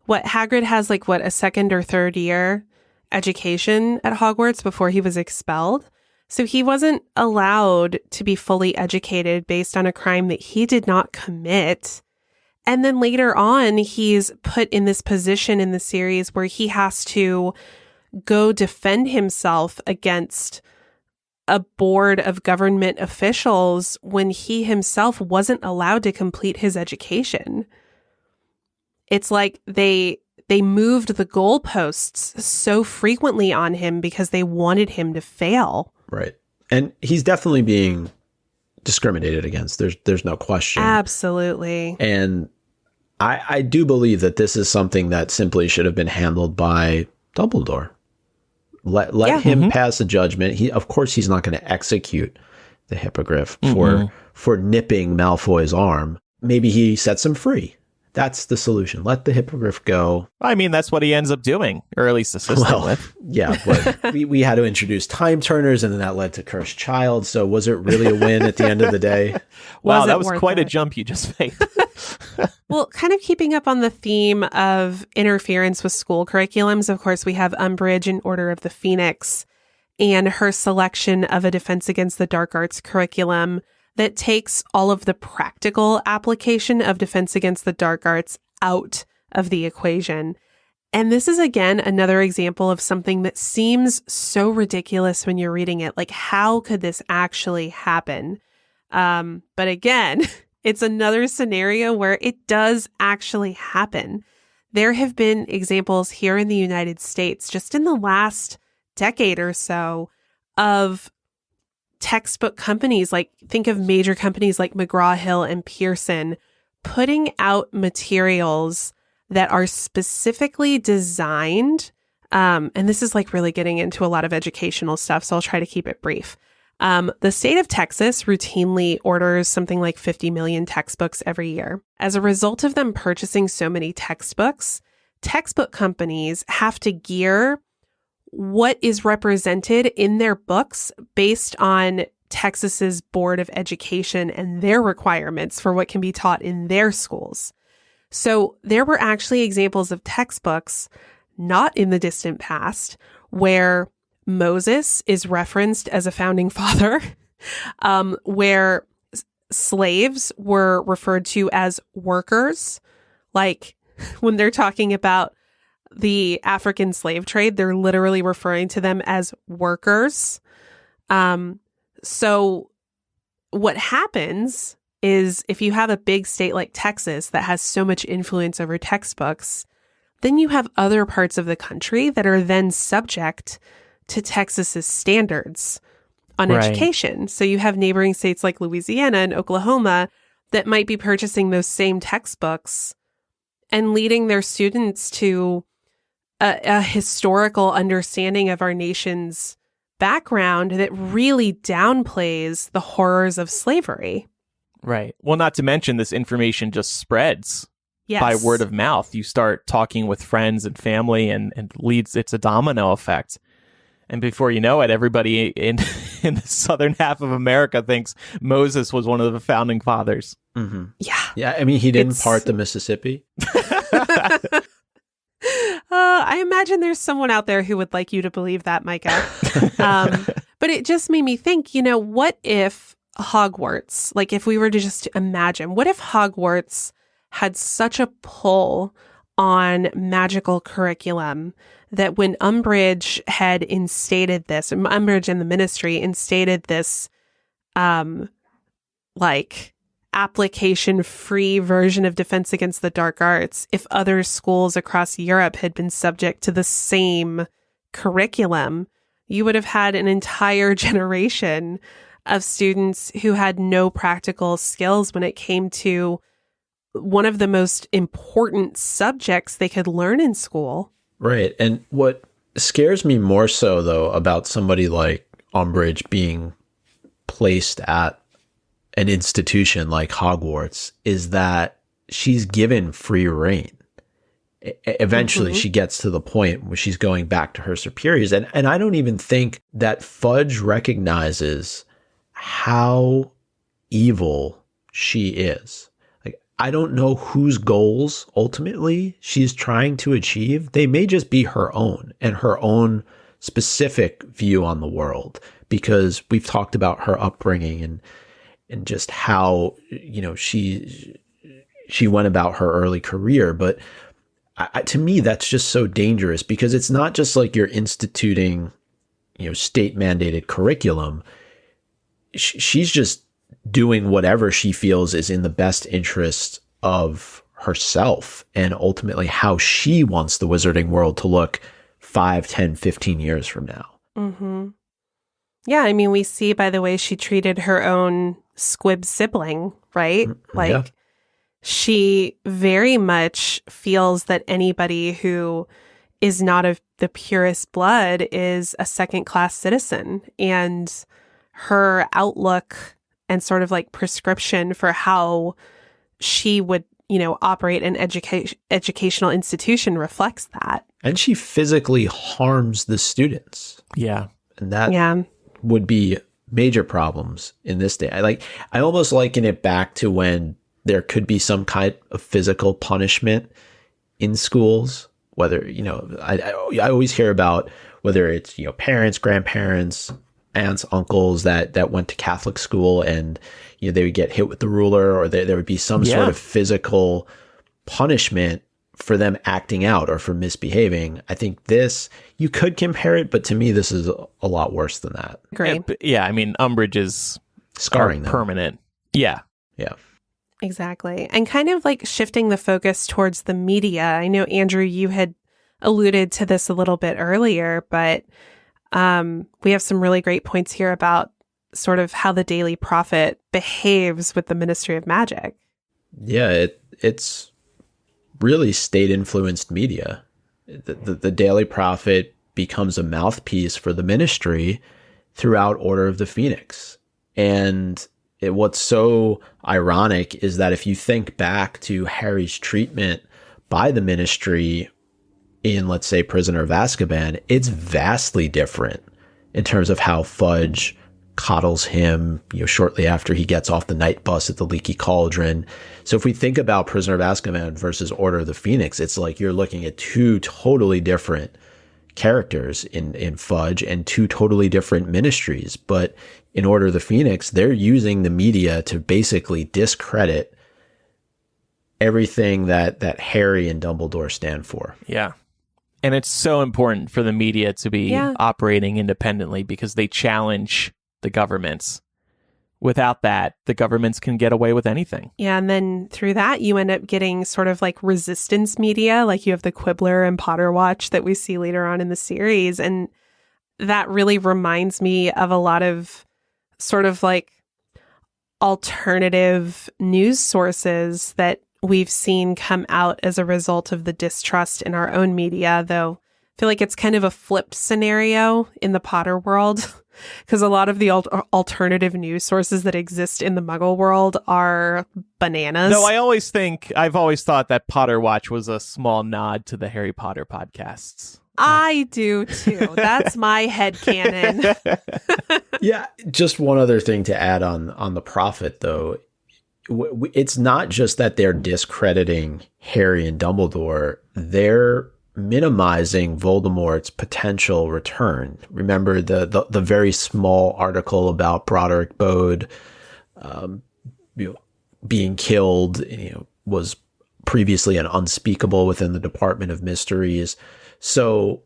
Hagrid has a second or third year education at Hogwarts before he was expelled. So he wasn't allowed to be fully educated based on a crime that he did not commit. And then later on, he's put in this position in the series where he has to go defend himself against a board of government officials when he himself wasn't allowed to complete his education. It's like they moved the goalposts so frequently on him because they wanted him to fail. Right. And he's definitely being discriminated against. There's no question. Absolutely. And I do believe that this is something that simply should have been handled by Dumbledore. Let him pass a judgment. Of course he's not going to execute the hippogriff for nipping Malfoy's arm. Maybe he sets him free. That's the solution. Let the hippogriff go. I mean, that's what he ends up doing, or at least assisting with. Yeah, but we had to introduce time turners, and then that led to Cursed Child. So was it really a win at the end of the day? Wow, that was quite a jump you just made. Well, kind of keeping up on the theme of interference with school curriculums, of course, we have Umbridge in Order of the Phoenix and her selection of a Defense Against the Dark Arts curriculum that takes all of the practical application of Defense Against the Dark Arts out of the equation. And this is, again, another example of something that seems so ridiculous when you're reading it. Like, how could this actually happen? But again, it's another scenario where it does actually happen. There have been examples here in the United States, just in the last decade or so, of textbook companies, like think of major companies like McGraw-Hill and Pearson, putting out materials that are specifically designed, and this is like really getting into a lot of educational stuff, so I'll try to keep it brief. The state of Texas routinely orders something like 50 million textbooks every year. As a result of them purchasing so many textbooks, textbook companies have to gear what is represented in their books based on Texas's Board of Education and their requirements for what can be taught in their schools. So there were actually examples of textbooks, not in the distant past, where Moses is referenced as a founding father, where slaves were referred to as workers. Like when they're talking about the African slave trade, they're literally referring to them as workers. So what happens is if you have a big state like Texas that has so much influence over textbooks, then you have other parts of the country that are then subject to Texas's standards on education. So you have neighboring states like Louisiana and Oklahoma that might be purchasing those same textbooks and leading their students to a historical understanding of our nation's background that really downplays the horrors of slavery. Right. Well, not to mention this information just spreads by word of mouth. You start talking with friends and family and it's a domino effect. And before you know it, everybody in the southern half of America thinks Moses was one of the founding fathers. Mm-hmm. Yeah. Yeah. I mean, he didn't part the Mississippi. I imagine there's someone out there who would like you to believe that, Micah. But it just made me think, what if Hogwarts, like if we were to just imagine, what if Hogwarts had such a pull on magical curriculum that when Umbridge had instated this, Umbridge and the Ministry instated this, application-free version of Defense Against the Dark Arts, if other schools across Europe had been subject to the same curriculum, you would have had an entire generation of students who had no practical skills when it came to one of the most important subjects they could learn in school. Right. And what scares me more so, though, about somebody like Umbridge being placed at an institution like Hogwarts is that she's given free reign. Eventually, she gets to the point where she's going back to her superiors. And I don't even think that Fudge recognizes how evil she is. Like, I don't know whose goals ultimately she's trying to achieve. They may just be her own and her own specific view on the world, because we've talked about her upbringing and just how, she she went about her early career. But to me, that's just so dangerous, because it's not just like you're instituting, state mandated curriculum. She's just doing whatever she feels is in the best interest of herself and ultimately how she wants the wizarding world to look 5, 10, 15 years from now. Mm-hmm. Yeah, I mean, we see by the way she treated her own squib sibling, right? Like, she very much feels that anybody who is not of the purest blood is a second-class citizen. And her outlook and sort of like prescription for how she would, operate an educational institution reflects that. And she physically harms the students. Yeah. And that would be major problems in this day. I almost liken it back to when there could be some kind of physical punishment in schools, whether, I always hear about whether it's, parents, grandparents, aunts, uncles that went to Catholic school and, they would get hit with the ruler, or there would be some sort of physical punishment for them acting out or for misbehaving. I think this, you could compare it, but to me, this is a lot worse than that. Great. Yeah, I mean, Umbridge is scarring them. Permanent. Yeah. Yeah. Exactly. And kind of like shifting the focus towards the media. I know, Andrew, you had alluded to this a little bit earlier, but we have some really great points here about sort of how the Daily Prophet behaves with the Ministry of Magic. Yeah, it's really state-influenced media. The Daily Prophet becomes a mouthpiece for the ministry throughout Order of the Phoenix. And what's so ironic is that if you think back to Harry's treatment by the ministry in, let's say, Prisoner of Azkaban, it's vastly different in terms of how Fudge coddles him, shortly after he gets off the night bus at the Leaky Cauldron. So if we think about Prisoner of Azkaban versus Order of the Phoenix, it's like you're looking at two totally different characters in Fudge and two totally different ministries. But in Order of the Phoenix, they're using the media to basically discredit everything that Harry and Dumbledore stand for. Yeah. And it's so important for the media to be operating independently because they challenge the governments. Without that, the governments can get away with anything. Yeah, and then through that, you end up getting sort of like resistance media, like you have the Quibbler and Potter Watch that we see later on in the series. And that really reminds me of a lot of sort of like alternative news sources that we've seen come out as a result of the distrust in our own media, though I feel like it's kind of a flipped scenario in the Potter world. Because a lot of the alternative news sources that exist in the Muggle world are bananas. No, I've always thought that Potter Watch was a small nod to the Harry Potter podcasts. I do too. That's my headcanon. Yeah, just one other thing to add on the Prophet, though. It's not just that they're discrediting Harry and Dumbledore. They're minimizing Voldemort's potential return. Remember the very small article about Broderick Bode being killed, was previously an unspeakable within the Department of Mysteries. So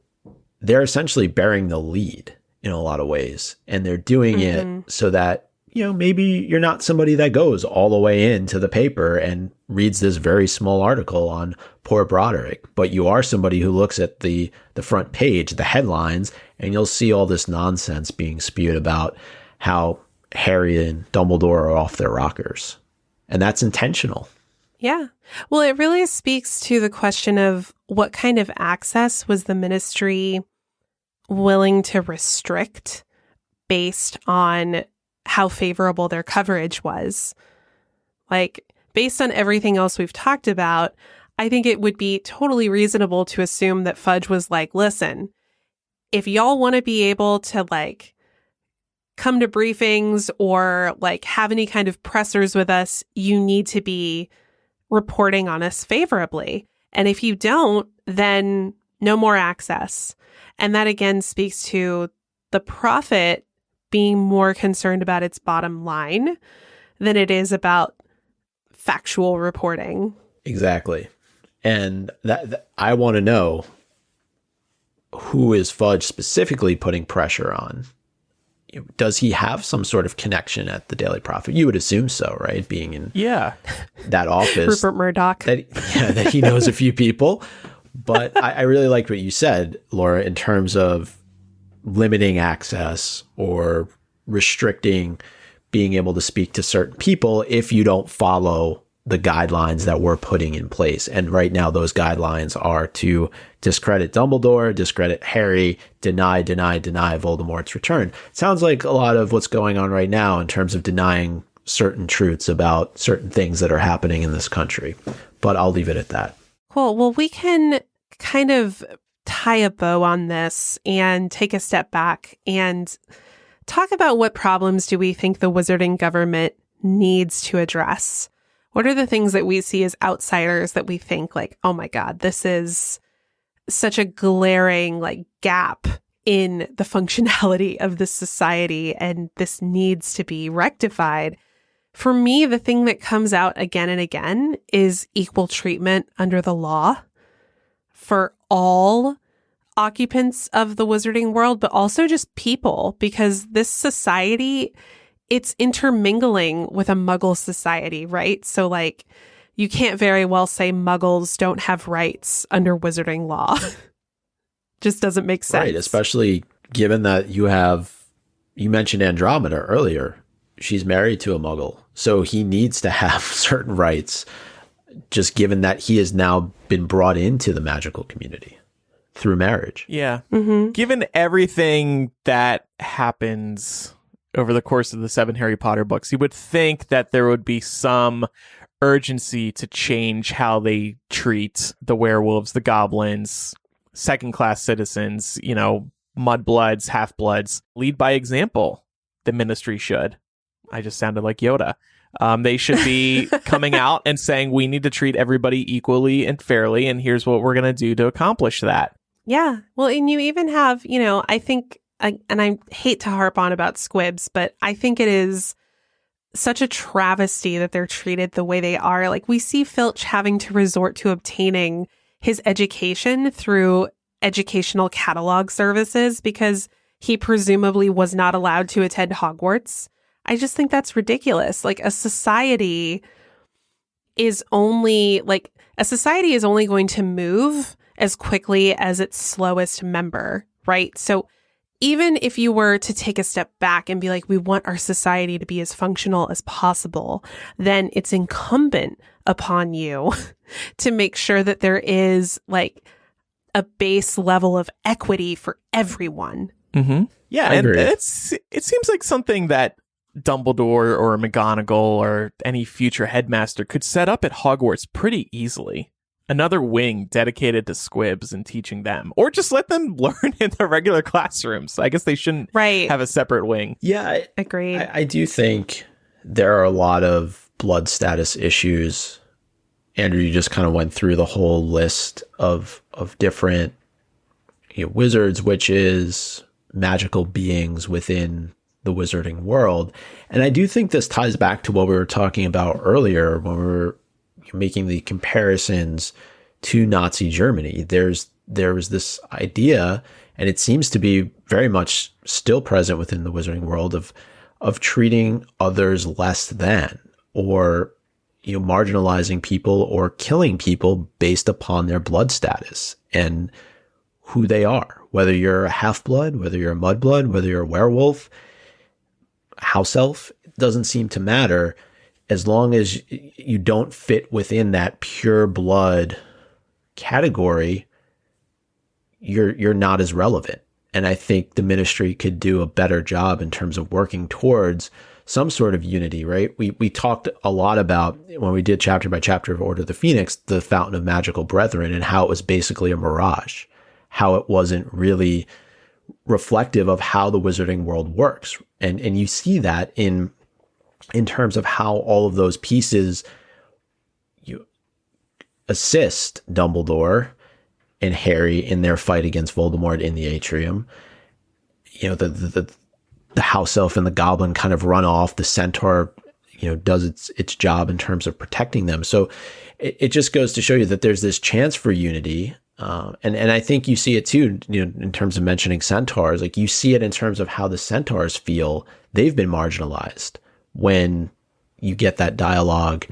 they're essentially bearing the lead in a lot of ways, and they're doing it so that maybe you're not somebody that goes all the way into the paper and reads this very small article on poor Broderick, but you are somebody who looks at the front page, the headlines, and you'll see all this nonsense being spewed about how Harry and Dumbledore are off their rockers. And that's intentional. Yeah. Well, it really speaks to the question of what kind of access was the ministry willing to restrict based on how favorable their coverage was. Like, based on everything else we've talked about, I think it would be totally reasonable to assume that Fudge was like, listen, if y'all want to be able to like come to briefings or like have any kind of pressers with us, you need to be reporting on us favorably. And if you don't, then no more access. And that again speaks to the Prophet being more concerned about its bottom line than it is about factual reporting. Exactly. And that I want to know, who is Fudge specifically putting pressure on? Does he have some sort of connection at the Daily Prophet? You would assume so, right? Being in that office. Rupert Murdoch. That he knows a few people. But I really liked what you said, Laura, in terms of limiting access or restricting being able to speak to certain people if you don't follow the guidelines that we're putting in place. And right now, those guidelines are to discredit Dumbledore, discredit Harry, deny Voldemort's return. Sounds like a lot of what's going on right now in terms of denying certain truths about certain things that are happening in this country. But I'll leave it at that. Cool. Well, we can kind of tie a bow on this and take a step back and talk about what problems do we think the wizarding government needs to address. What are the things that we see as outsiders that we think like, oh my God, this is such a glaring like gap in the functionality of this society and this needs to be rectified? For me, the thing that comes out again and again is equal treatment under the law for all occupants of the wizarding world, but also just people, because this society, it's intermingling with a Muggle society, right? So like you can't very well say Muggles don't have rights under wizarding law. Just doesn't make sense. Right, especially given that you mentioned Andromeda earlier. She's married to a Muggle, so he needs to have certain rights, just given that he has now been brought into the magical community through marriage. Yeah. Mm-hmm. Given everything that happens over the course of the 7 Harry Potter books, you would think that there would be some urgency to change how they treat the werewolves, the goblins, second-class citizens, mudbloods, half-bloods. Lead by example, the ministry should. I just sounded like Yoda. They should be coming out and saying, we need to treat everybody equally and fairly, and here's what we're going to do to accomplish that. Yeah. Well, and you even have, I think, and I hate to harp on about squibs, but I think it is such a travesty that they're treated the way they are. Like we see Filch having to resort to obtaining his education through educational catalog services because he presumably was not allowed to attend Hogwarts. I just think that's ridiculous. Like a society is only going to move as quickly as its slowest member, right? So even if you were to take a step back and be like, we want our society to be as functional as possible, then it's incumbent upon you to make sure that there is like a base level of equity for everyone. Mm-hmm. Yeah, and it seems like something that Dumbledore or McGonagall or any future headmaster could set up at Hogwarts pretty easily. Another wing dedicated to squibs and teaching them, or just let them learn in the regular classrooms. I guess they shouldn't have a separate wing. Yeah, agreed. I do think there are a lot of blood status issues. Andrew, you just kind of went through the whole list of different wizards, witches, magical beings within the wizarding world. And I do think this ties back to what we were talking about earlier when we were making the comparisons to Nazi Germany. There was this idea, and it seems to be very much still present within the wizarding world, of treating others less than, or marginalizing people or killing people based upon their blood status and who they are. Whether you're a half-blood, whether you're a mudblood, whether you're a werewolf, house elf, it doesn't seem to matter. As long as you don't fit within that pure blood category, you're not as relevant. And I think the ministry could do a better job in terms of working towards some sort of unity, right? We talked a lot about, when we did chapter by chapter of Order of the Phoenix, the Fountain of Magical Brethren, and how it was basically a mirage, how it wasn't really reflective of how the wizarding world works. And you see that in terms of how all of those pieces assist Dumbledore and Harry in their fight against Voldemort in the atrium. The house elf and the goblin kind of run off. The centaur, does its job in terms of protecting them. So it just goes to show you that there's this chance for unity. And I think you see it too, in terms of mentioning centaurs. Like, you see it in terms of how the centaurs feel. They've been marginalized when you get that dialogue,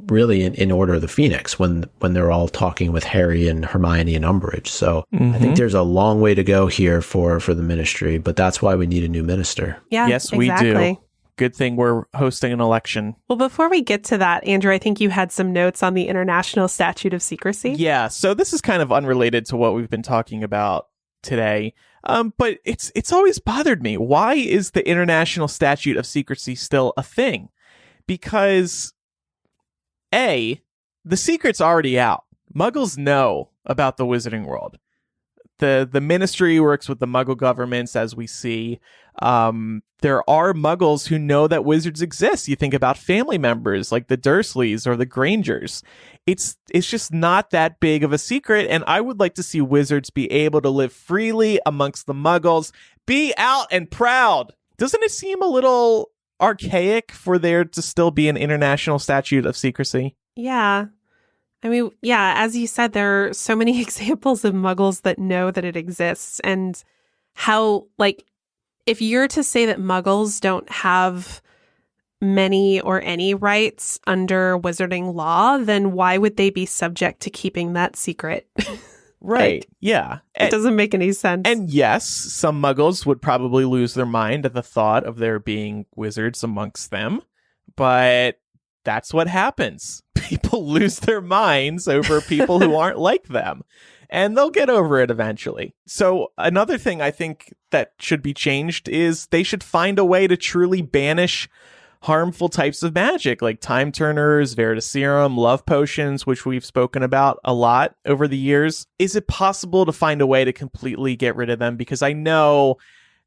really in Order of the Phoenix, when they're all talking with Harry and Hermione and Umbridge. So I think there's a long way to go here for the ministry, but that's why we need a new minister. Yeah, yes, exactly. We do. Good thing we're hosting an election. Well, before we get to that, Andrew, I think you had some notes on the International Statute of Secrecy. Yeah, so this is kind of unrelated to what we've been talking about today. But it's always bothered me. Why is the International Statute of Secrecy still a thing? Because the secret's already out. Muggles know about the Wizarding World. The ministry works with the Muggle governments, as we see. There are Muggles who know that wizards exist. You think about family members like the Dursleys or the Grangers. It's just not that big of a secret, and I would like to see wizards be able to live freely amongst the Muggles. Be out and proud. Doesn't it seem a little archaic for there to still be an International Statute of Secrecy? Yeah. I mean, yeah, as you said, there are so many examples of Muggles that know that it exists, and how, like, if you're to say that Muggles don't have many or any rights under wizarding law, then why would they be subject to keeping that secret? Right. Yeah. It doesn't make any sense. And yes, some Muggles would probably lose their mind at the thought of there being wizards amongst them, but that's what happens. People lose their minds over people who aren't like them, and they'll get over it eventually. So another thing I think that should be changed is they should find a way to truly banish harmful types of magic, like time turners, Veritaserum, love potions, which we've spoken about a lot over the years. Is it possible to find a way to completely get rid of them? Because I know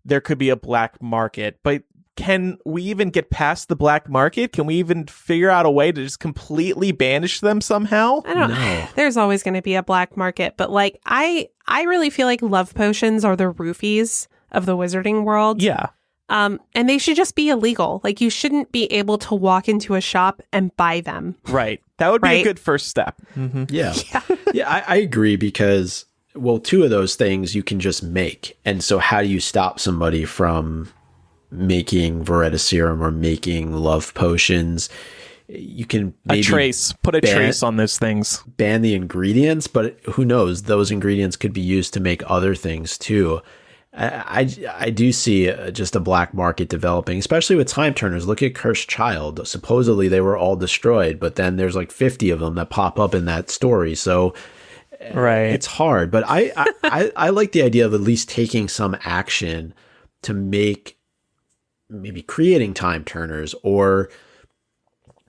there could be a black market, but can we even get past the black market? Can we even figure out a way to just completely banish them somehow? I don't know. There's always going to be a black market, but like I really feel like love potions are the roofies of the wizarding world. Yeah. And they should just be illegal. Like, you shouldn't be able to walk into a shop and buy them. Right. That would be a good first step. Mm-hmm. Yeah. I agree, because, well, two of those things you can just make. And so how do you stop somebody from making Veritaserum or making love potions? You can maybe put a trace on those things. Ban the ingredients, but who knows? Those ingredients could be used to make other things too. I do see just a black market developing, especially with time turners. Look at Cursed Child. Supposedly they were all destroyed, but then there's like 50 of them that pop up in that story. So it's hard, but I like the idea of at least taking some action to make, maybe creating time turners or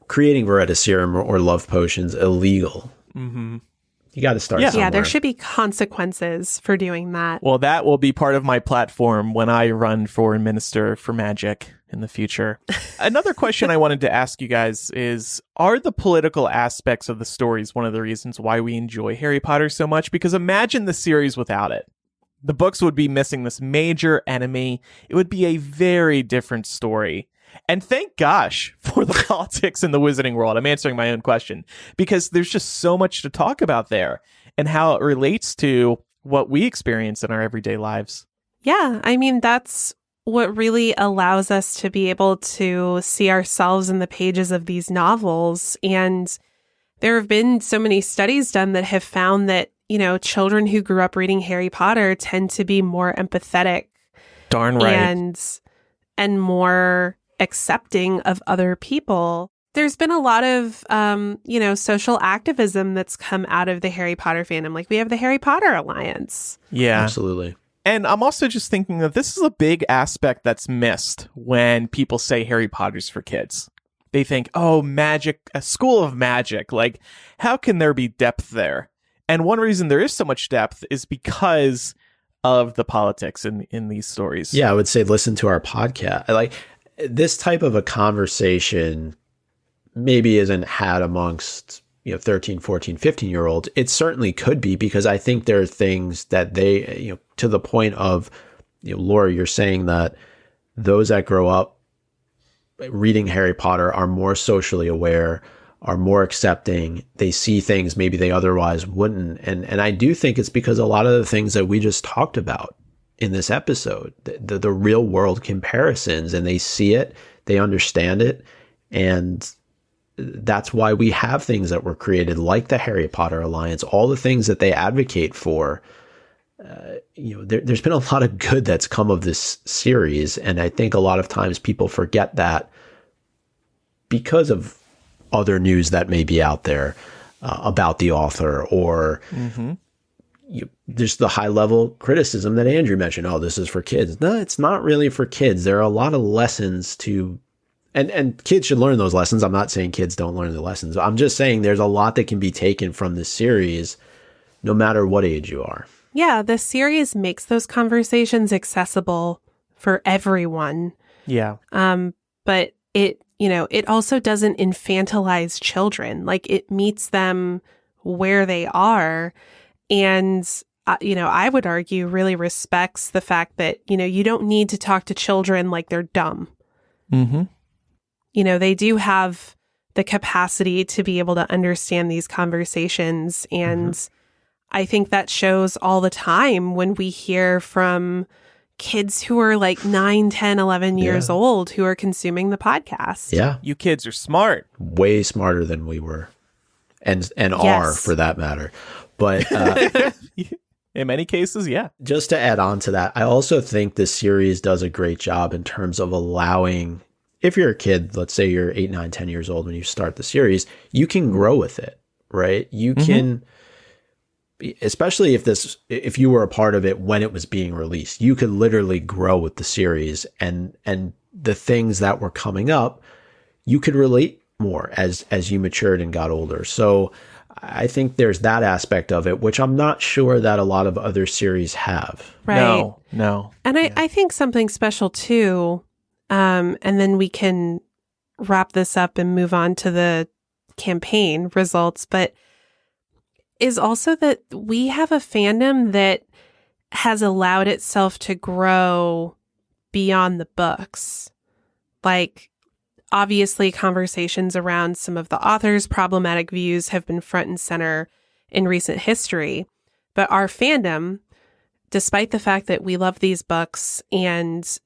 creating Veritaserum or love potions illegal. Mm-hmm. You got to start somewhere. Yeah, there should be consequences for doing that. Well, that will be part of my platform when I run for Minister for Magic in the future. Another question I wanted to ask you guys is, are the political aspects of the stories one of the reasons why we enjoy Harry Potter so much? Because imagine the series without it. The books would be missing this major enemy. It would be a very different story. And thank gosh for the politics in the wizarding world. I'm answering my own question, because there's just so much to talk about there and how it relates to what we experience in our everyday lives. Yeah, I mean, that's what really allows us to be able to see ourselves in the pages of these novels. And there have been so many studies done that have found that, you know, children who grew up reading Harry Potter tend to be more empathetic. Darn right. And more accepting of other people. There's been a lot of, social activism that's come out of the Harry Potter fandom. Like, we have the Harry Potter Alliance. Yeah, absolutely. And I'm also just thinking that this is a big aspect that's missed when people say Harry Potter's for kids. They think, oh, magic, a school of magic. Like, how can there be depth there? And one reason there is so much depth is because of the politics in these stories. Yeah, I would say listen to our podcast. Like, this type of a conversation maybe isn't had amongst 13, 14, 15-year-olds. It certainly could be, because I think there are things that they, to the point of, Laura, you're saying that those that grow up reading Harry Potter are more socially aware, are more accepting. They see things maybe they otherwise wouldn't. And I do think it's because a lot of the things that we just talked about in this episode, the real world comparisons, and they see it, they understand it. And that's why we have things that were created like the Harry Potter Alliance, all the things that they advocate for. There's been a lot of good that's come of this series. And I think a lot of times people forget that because of other news that may be out there about the author, or just the high level criticism that Andrew mentioned. Oh, this is for kids. No, it's not really for kids. There are a lot of lessons to, and kids should learn those lessons. I'm not saying kids don't learn the lessons. I'm just saying there's a lot that can be taken from this series, no matter what age you are. Yeah, the series makes those conversations accessible for everyone. Yeah. But it also doesn't infantilize children. Like, it meets them where they are. And, I would argue really respects the fact that, you don't need to talk to children like they're dumb. Mm-hmm. They do have the capacity to be able to understand these conversations. And I think that shows all the time when we hear from kids who are like 9, 10, 11 years old who are consuming the podcast. Yeah. You kids are smart. Way smarter than we were, and are, for that matter. But in many cases, yeah. Just to add on to that, I also think this series does a great job in terms of allowing, if you're a kid, let's say you're 8, 9, 10 years old when you start the series, you can grow with it, right? You can, especially if you were a part of it when it was being released, you could literally grow with the series, and the things that were coming up, you could relate more as you matured and got older. So I think there's that aspect of it, which I'm not sure that a lot of other series have. Right. No. And I think something special too, and then we can wrap this up and move on to the campaign results, but is also that we have a fandom that has allowed itself to grow beyond the books. Like, obviously, conversations around some of the author's problematic views have been front and center in recent history. But our fandom, despite the fact that we love these books and,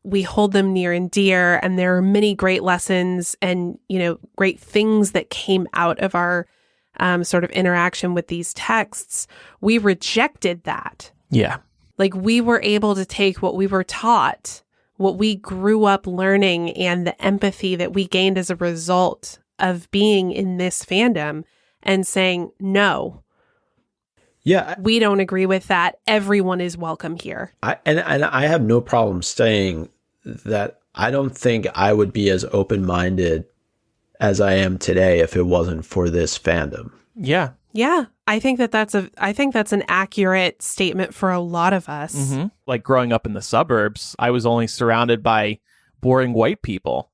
we hold them near and dear, and there are many great lessons and, great things that came out of our sort of interaction with these texts, we rejected that. Yeah. Like, we were able to take what we were taught, what we grew up learning, and the empathy that we gained as a result of being in this fandom, and saying, no. Yeah. We don't agree with that. Everyone is welcome here. And I have no problem saying that I don't think I would be as open-minded as I am today if it wasn't for this fandom. Yeah. Yeah. I think that's an accurate statement for a lot of us. Mm-hmm. Like, growing up in the suburbs, I was only surrounded by boring white people.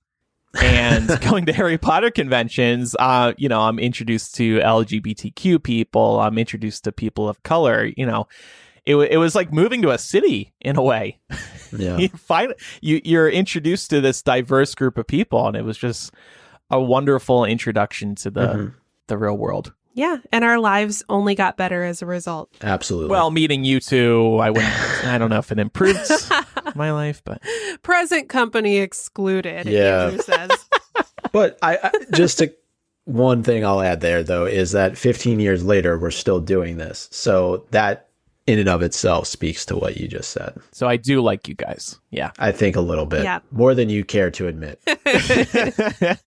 And going to Harry Potter conventions, I'm introduced to LGBTQ people. I'm introduced to people of color. It was like moving to a city in a way. Yeah. You're introduced to this diverse group of people, and it was just a wonderful introduction to the real world. Yeah, and our lives only got better as a result. Absolutely. Well, meeting you two, I don't know if it improved my life, but present company excluded. Yeah. Andrew says. But one thing I'll add there, though, is that 15 years later, we're still doing this. So that in and of itself speaks to what you just said. So I do like you guys. Yeah. I think a little bit. Yeah. More than you care to admit.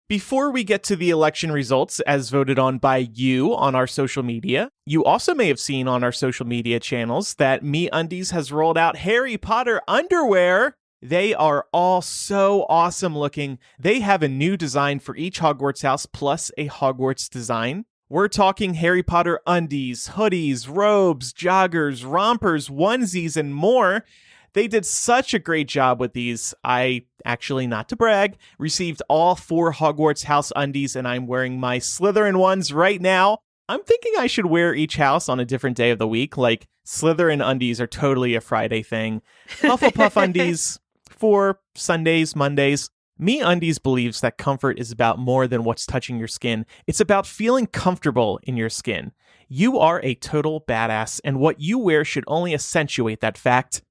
Before we get to the election results as voted on by you on our social media, you also may have seen on our social media channels that MeUndies has rolled out Harry Potter underwear. They are all so awesome looking. They have a new design for each Hogwarts house plus a Hogwarts design. We're talking Harry Potter undies, hoodies, robes, joggers, rompers, onesies, and more. They did such a great job with these. I actually, not to brag, received all 4 Hogwarts house undies, and I'm wearing my Slytherin ones right now. I'm thinking I should wear each house on a different day of the week. Like, Slytherin undies are totally a Friday thing. Hufflepuff undies for Sundays, Mondays. MeUndies believes that comfort is about more than what's touching your skin. It's about feeling comfortable in your skin. You are a total badass, and what you wear should only accentuate that fact.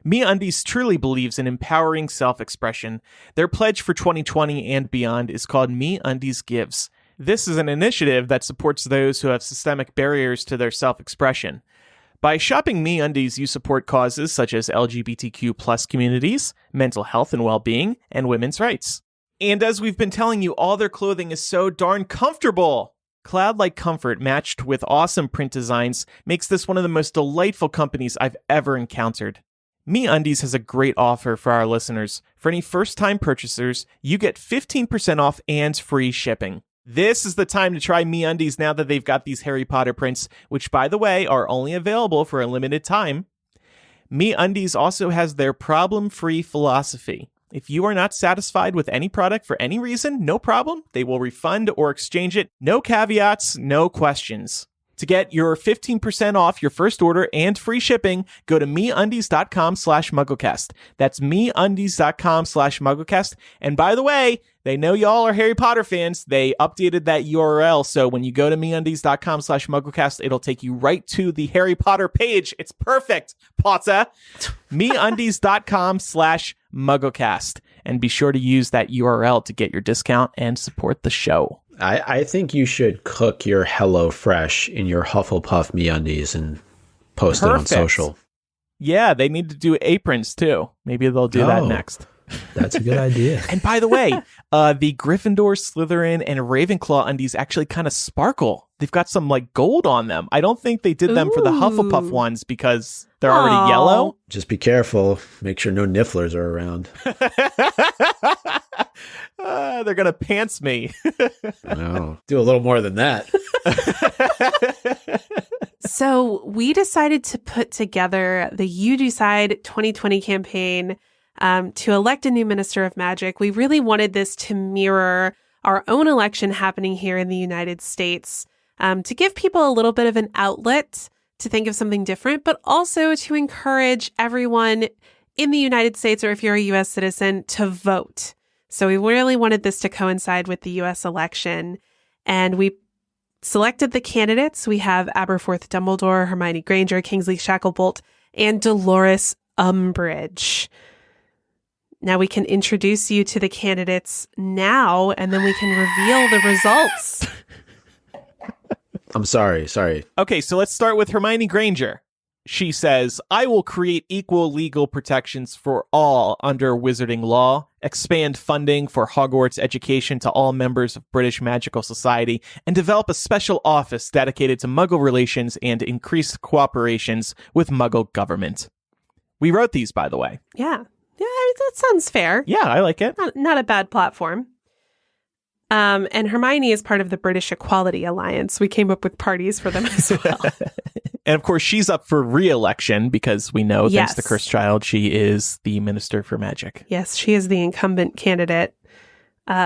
MeUndies truly believes in empowering self-expression. Their pledge for 2020 and beyond is called MeUndies Gives. This is an initiative that supports those who have systemic barriers to their self-expression. By shopping MeUndies, you support causes such as LGBTQ+ communities, mental health and well-being, and women's rights. And as we've been telling you, all their clothing is so darn comfortable. Cloud-like comfort matched with awesome print designs makes this one of the most delightful companies I've ever encountered. MeUndies has a great offer for our listeners. For any first-time purchasers, you get 15% off and free shipping. This is the time to try MeUndies now that they've got these Harry Potter prints, which, by the way, are only available for a limited time. MeUndies also has their problem-free philosophy. If you are not satisfied with any product for any reason, no problem. They will refund or exchange it. No caveats, no questions. To get your 15% off your first order and free shipping, go to MeUndies.com/MuggleCast. That's MeUndies.com/MuggleCast. And by the way, they know y'all are Harry Potter fans. They updated that URL. So when you go to MeUndies.com/MuggleCast, it'll take you right to the Harry Potter page. It's perfect, Potter. MeUndies.com/MuggleCast. And be sure to use that URL to get your discount and support the show. I think you should cook your HelloFresh in your Hufflepuff MeUndies and post it on social. Yeah, they need to do aprons too. Maybe they'll do that next. That's a good idea. And by the way, the Gryffindor, Slytherin, and Ravenclaw undies actually kind of sparkle. They've got some like gold on them. I don't think they did them for the Hufflepuff ones because they're already yellow. Just be careful. Make sure no nifflers are around. They're going to pants me. No, do a little more than that. So we decided to put together the You Decide 2020 campaign to elect a new Minister of Magic. We really wanted this to mirror our own election happening here in the United States, to give people a little bit of an outlet to think of something different, but also to encourage everyone in the United States, or if you're a U.S. citizen, to vote. So we really wanted this to coincide with the U.S. election, and we selected the candidates. We have Aberforth Dumbledore, Hermione Granger, Kingsley Shacklebolt, and Dolores Umbridge. Now we can introduce you to the candidates now, and then we can reveal the results. I'm sorry. Okay, so let's start with Hermione Granger. She says, I will create equal legal protections for all under wizarding law, expand funding for Hogwarts education to all members of British Magical Society, and develop a special office dedicated to Muggle relations and increased cooperations with Muggle government. We wrote these, by the way. Yeah, that sounds fair. Yeah, I like it. Not a bad platform. And Hermione is part of the British Equality Alliance. We came up with parties for them as well. And of course, she's up for re-election because we know, thanks to Cursed Child, she is the Minister for Magic. Yes, she is the incumbent candidate.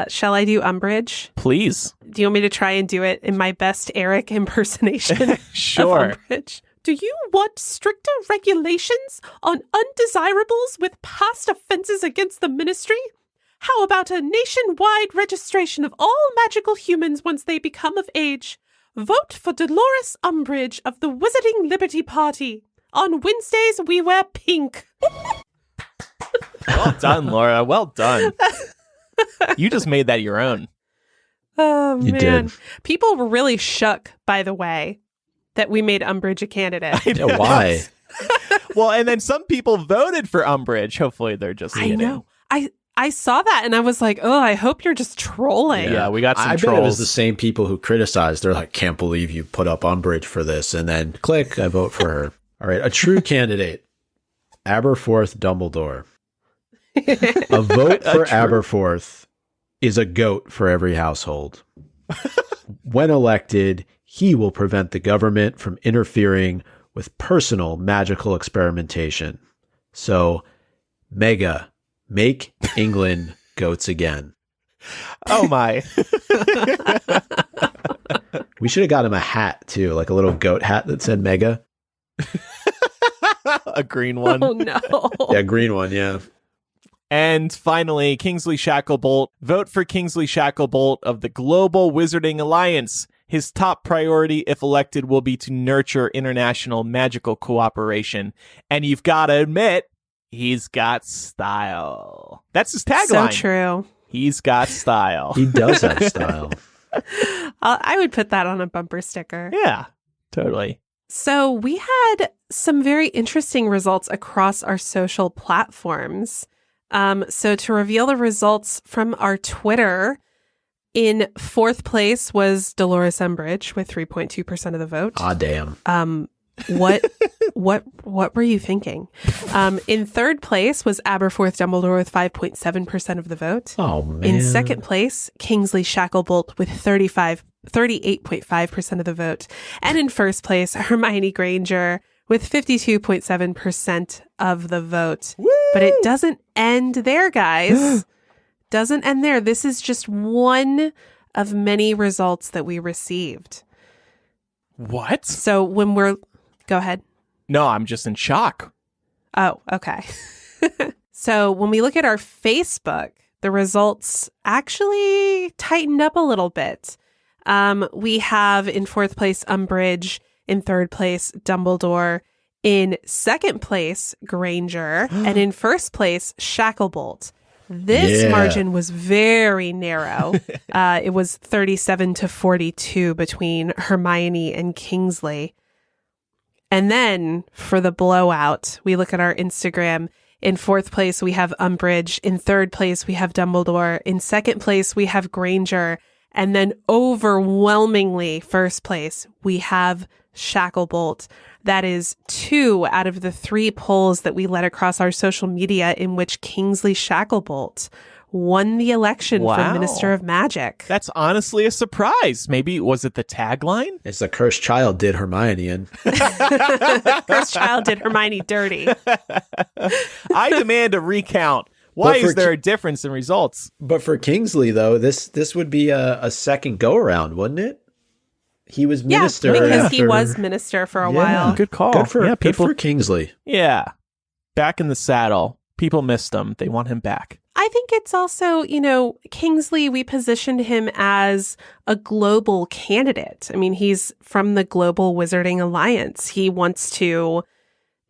Shall I do Umbridge? Please. Do you want me to try and do it in my best Eric impersonation Sure. of Umbridge? Do you want stricter regulations on undesirables with past offenses against the ministry? How about a nationwide registration of all magical humans once they become of age? Vote for Dolores Umbridge of the Wizarding Liberty Party. On Wednesdays, we wear pink. Well done, Laura. Well done. You just made that your own. Oh, you man. did. People were really shook, by the way, that we made Umbridge a candidate. Yeah, why? Well, and then some people voted for Umbridge. Hopefully they're just I know. I saw that and I was like, oh, I hope you're just trolling. Yeah, we got some I trolls. bet it was the same people who criticized. They're like, can't believe you put up Umbridge for this. And then click, I vote for her. All right, a true candidate, Aberforth Dumbledore. A vote for Aberforth is a goat for every household. When elected, he will prevent the government from interfering with personal magical experimentation. So, Mega, make England goats again. Oh my. We should have got him a hat too, like a little goat hat that said Mega. A green one. Oh no. Yeah, green one, yeah. And finally, Kingsley Shacklebolt. Vote for Kingsley Shacklebolt of the Global Wizarding Alliance. His top priority, if elected, will be to nurture international magical cooperation. And you've got to admit, he's got style. That's his tagline. So true. He's got style. He does have style. I would put that on a bumper sticker. Yeah, totally. So we had some very interesting results across our social platforms. So to reveal the results from our Twitter, in fourth place was Dolores Umbridge with 3.2% of the vote. Ah, damn. What were you thinking? In third place was Aberforth Dumbledore with 5.7% of the vote. Oh, man. In second place, Kingsley Shacklebolt with 38.5% of the vote. And in first place, Hermione Granger with 52.7% of the vote. Woo! But it doesn't end there, guys. Doesn't end there. This is just one of many results that we received. What? So go ahead. No, I'm just in shock. Oh, okay. So when we look at our Facebook, the results actually tightened up a little bit. We have in fourth place Umbridge, in third place Dumbledore, in second place Granger, and in first place Shacklebolt. This margin was very narrow. It was 37-42 between Hermione and Kingsley. And then for the blowout, we look at our Instagram. In fourth place, we have Umbridge. In third place, we have Dumbledore. In second place, we have Granger. And then overwhelmingly first place, we have Shacklebolt. That is 2 out of the 3 polls that we led across our social media in which Kingsley Shacklebolt won the election for Minister of Magic. That's honestly a surprise. Maybe, was it the tagline? It's the cursed child did Hermione in. Cursed child did Hermione dirty. I demand a recount. Why is there a difference in results? But for Kingsley, though, this would be a second go-around, wouldn't it? He was minister. Yeah, because he was minister for a while. Good call. Good for Kingsley. Yeah. Back in the saddle. People missed him. They want him back. I think it's also, Kingsley, we positioned him as a global candidate. I mean, he's from the Global Wizarding Alliance. He wants to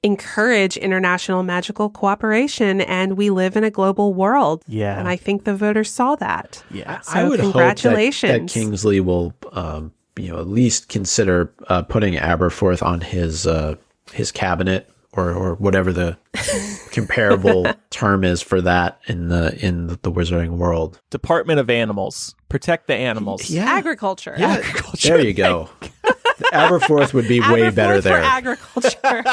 encourage international magical cooperation, and we live in a global world. Yeah. And I think the voters saw that. Yeah. So I would congratulations. hope that Kingsley will, at least consider putting Aberforth on his cabinet or whatever the comparable term is for that in the wizarding world. Department of Animals. Protect the animals. Yeah. Agriculture. Yeah. There you go. Aberforth would be way better there. For agriculture.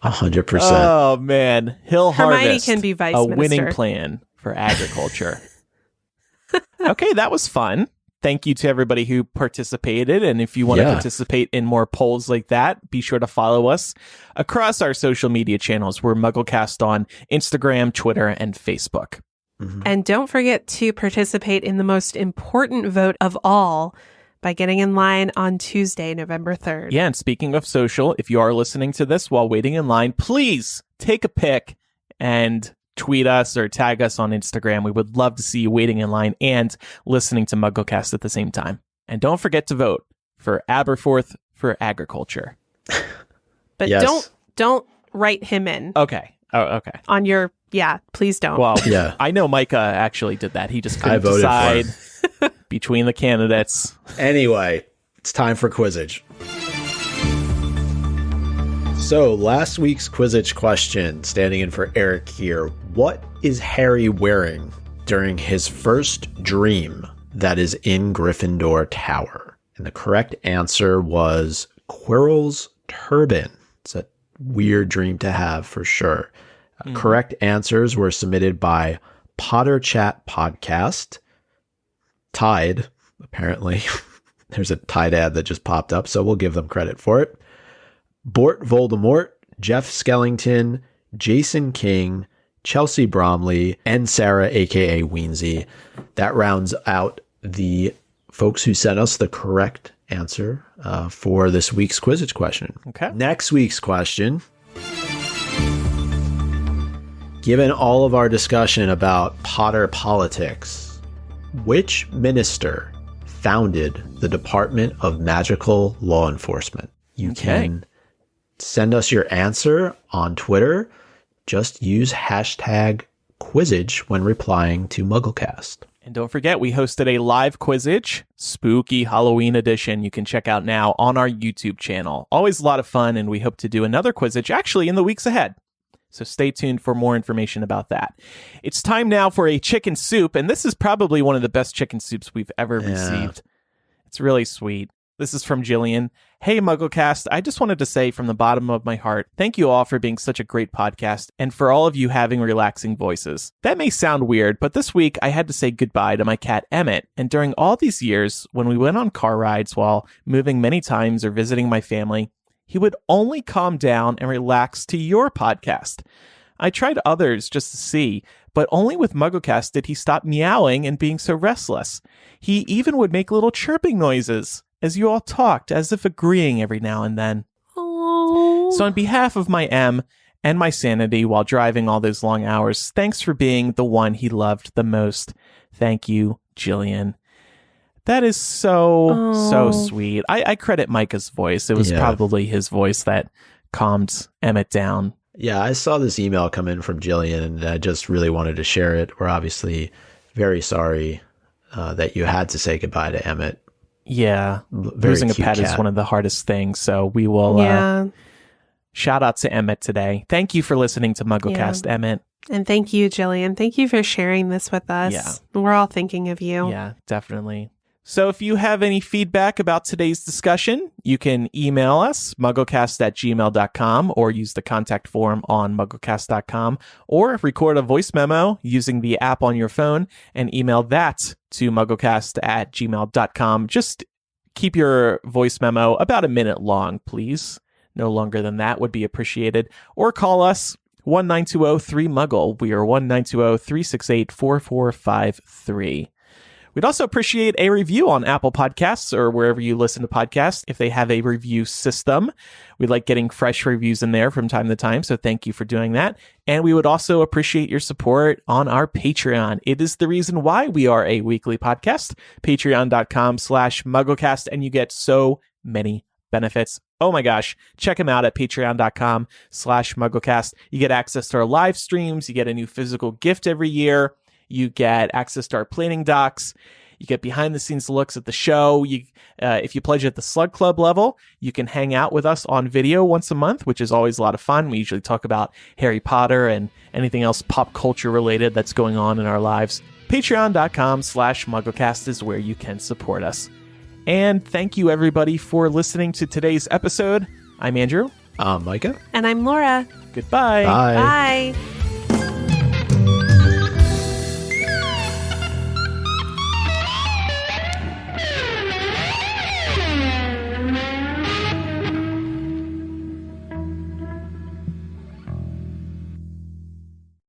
100%. Oh, man. He'll Hermione harvest can be vice a minister. winning plan for agriculture. Okay, that was fun. Thank you to everybody who participated. And if you want to participate in more polls like that, be sure to follow us across our social media channels. We're MuggleCast on Instagram, Twitter, and Facebook. Mm-hmm. And don't forget to participate in the most important vote of all by getting in line on Tuesday, November 3rd. Yeah, and speaking of social, if you are listening to this while waiting in line, please take a pic and tweet us or tag us on Instagram. We would love to see you waiting in line and listening to MuggleCast at the same time. And don't forget to vote for Aberforth for agriculture. But don't write him in. Okay. Oh, okay. On your, please don't. Well, I know Micah actually did that. He just couldn't decide between the candidates. Anyway, it's time for Quizzitch. So, last week's Quizzitch question, standing in for Eric here. What is Harry wearing during his first dream that is in Gryffindor Tower? And the correct answer was Quirrell's turban. It's a weird dream to have for sure. Correct answers were submitted by Potter Chat Podcast. Tied, apparently. There's a Tide ad that just popped up, so we'll give them credit for it. Bort Voldemort, Jeff Skellington, Jason King, Chelsea Bromley, and Sarah, aka Weensy. That rounds out the folks who sent us the correct answer for this week's Quizzitch question. Okay. Next week's question. Given all of our discussion about Potter politics, which minister founded the Department of Magical Law Enforcement? You can send us your answer on Twitter. Just use hashtag Quizzitch when replying to MuggleCast. And don't forget, we hosted a live Quizzitch, spooky Halloween edition you can check out now on our YouTube channel. Always a lot of fun, and we hope to do another Quizzitch actually in the weeks ahead. So stay tuned for more information about that. It's time now for a chicken soup, and this is probably one of the best chicken soups we've ever received. It's really sweet. This is from Jillian. Hey, MuggleCast. I just wanted to say from the bottom of my heart, thank you all for being such a great podcast and for all of you having relaxing voices. That may sound weird, but this week I had to say goodbye to my cat Emmett. And during all these years, when we went on car rides while moving many times or visiting my family, he would only calm down and relax to your podcast. I tried others just to see, but only with MuggleCast did he stop meowing and being so restless. He even would make little chirping noises as you all talked, as if agreeing every now and then. Oh. So on behalf of my M and my sanity while driving all those long hours, thanks for being the one he loved the most. Thank you, Jillian. That is so sweet. I credit Micah's voice. It was probably his voice that calmed Emmett down. Yeah, I saw this email come in from Jillian, and I just really wanted to share it. We're obviously very sorry that you had to say goodbye to Emmett. Yeah, losing a pet is one of the hardest things. So we will shout out to Emmett today. Thank you for listening to MuggleCast, Emmett. And thank you, Jillian. Thank you for sharing this with us. Yeah. We're all thinking of you. Yeah, definitely. So if you have any feedback about today's discussion, you can email us, mugglecast@gmail.com, or use the contact form on mugglecast.com, or record a voice memo using the app on your phone and email that to mugglecast@gmail.com. Just keep your voice memo about a minute long, please. No longer than that would be appreciated. Or call us 1-920-3-MUGGLE. We are 1-920-368-4453. We'd also appreciate a review on Apple Podcasts or wherever you listen to podcasts if they have a review system. We like getting fresh reviews in there from time to time, so thank you for doing that. And we would also appreciate your support on our Patreon. It is the reason why we are a weekly podcast, patreon.com/MuggleCast, and you get so many benefits. Oh my gosh, check them out at patreon.com/MuggleCast. You get access to our live streams. You get a new physical gift every year. You get access to our planning docs. You get behind-the-scenes looks at the show. If you pledge at the Slug Club level, you can hang out with us on video once a month, which is always a lot of fun. We usually talk about Harry Potter and anything else pop culture related that's going on in our lives. Patreon.com/MuggleCast is where you can support us. And thank you, everybody, for listening to today's episode. I'm Andrew. I'm Micah. And I'm Laura. Goodbye. Bye. Bye.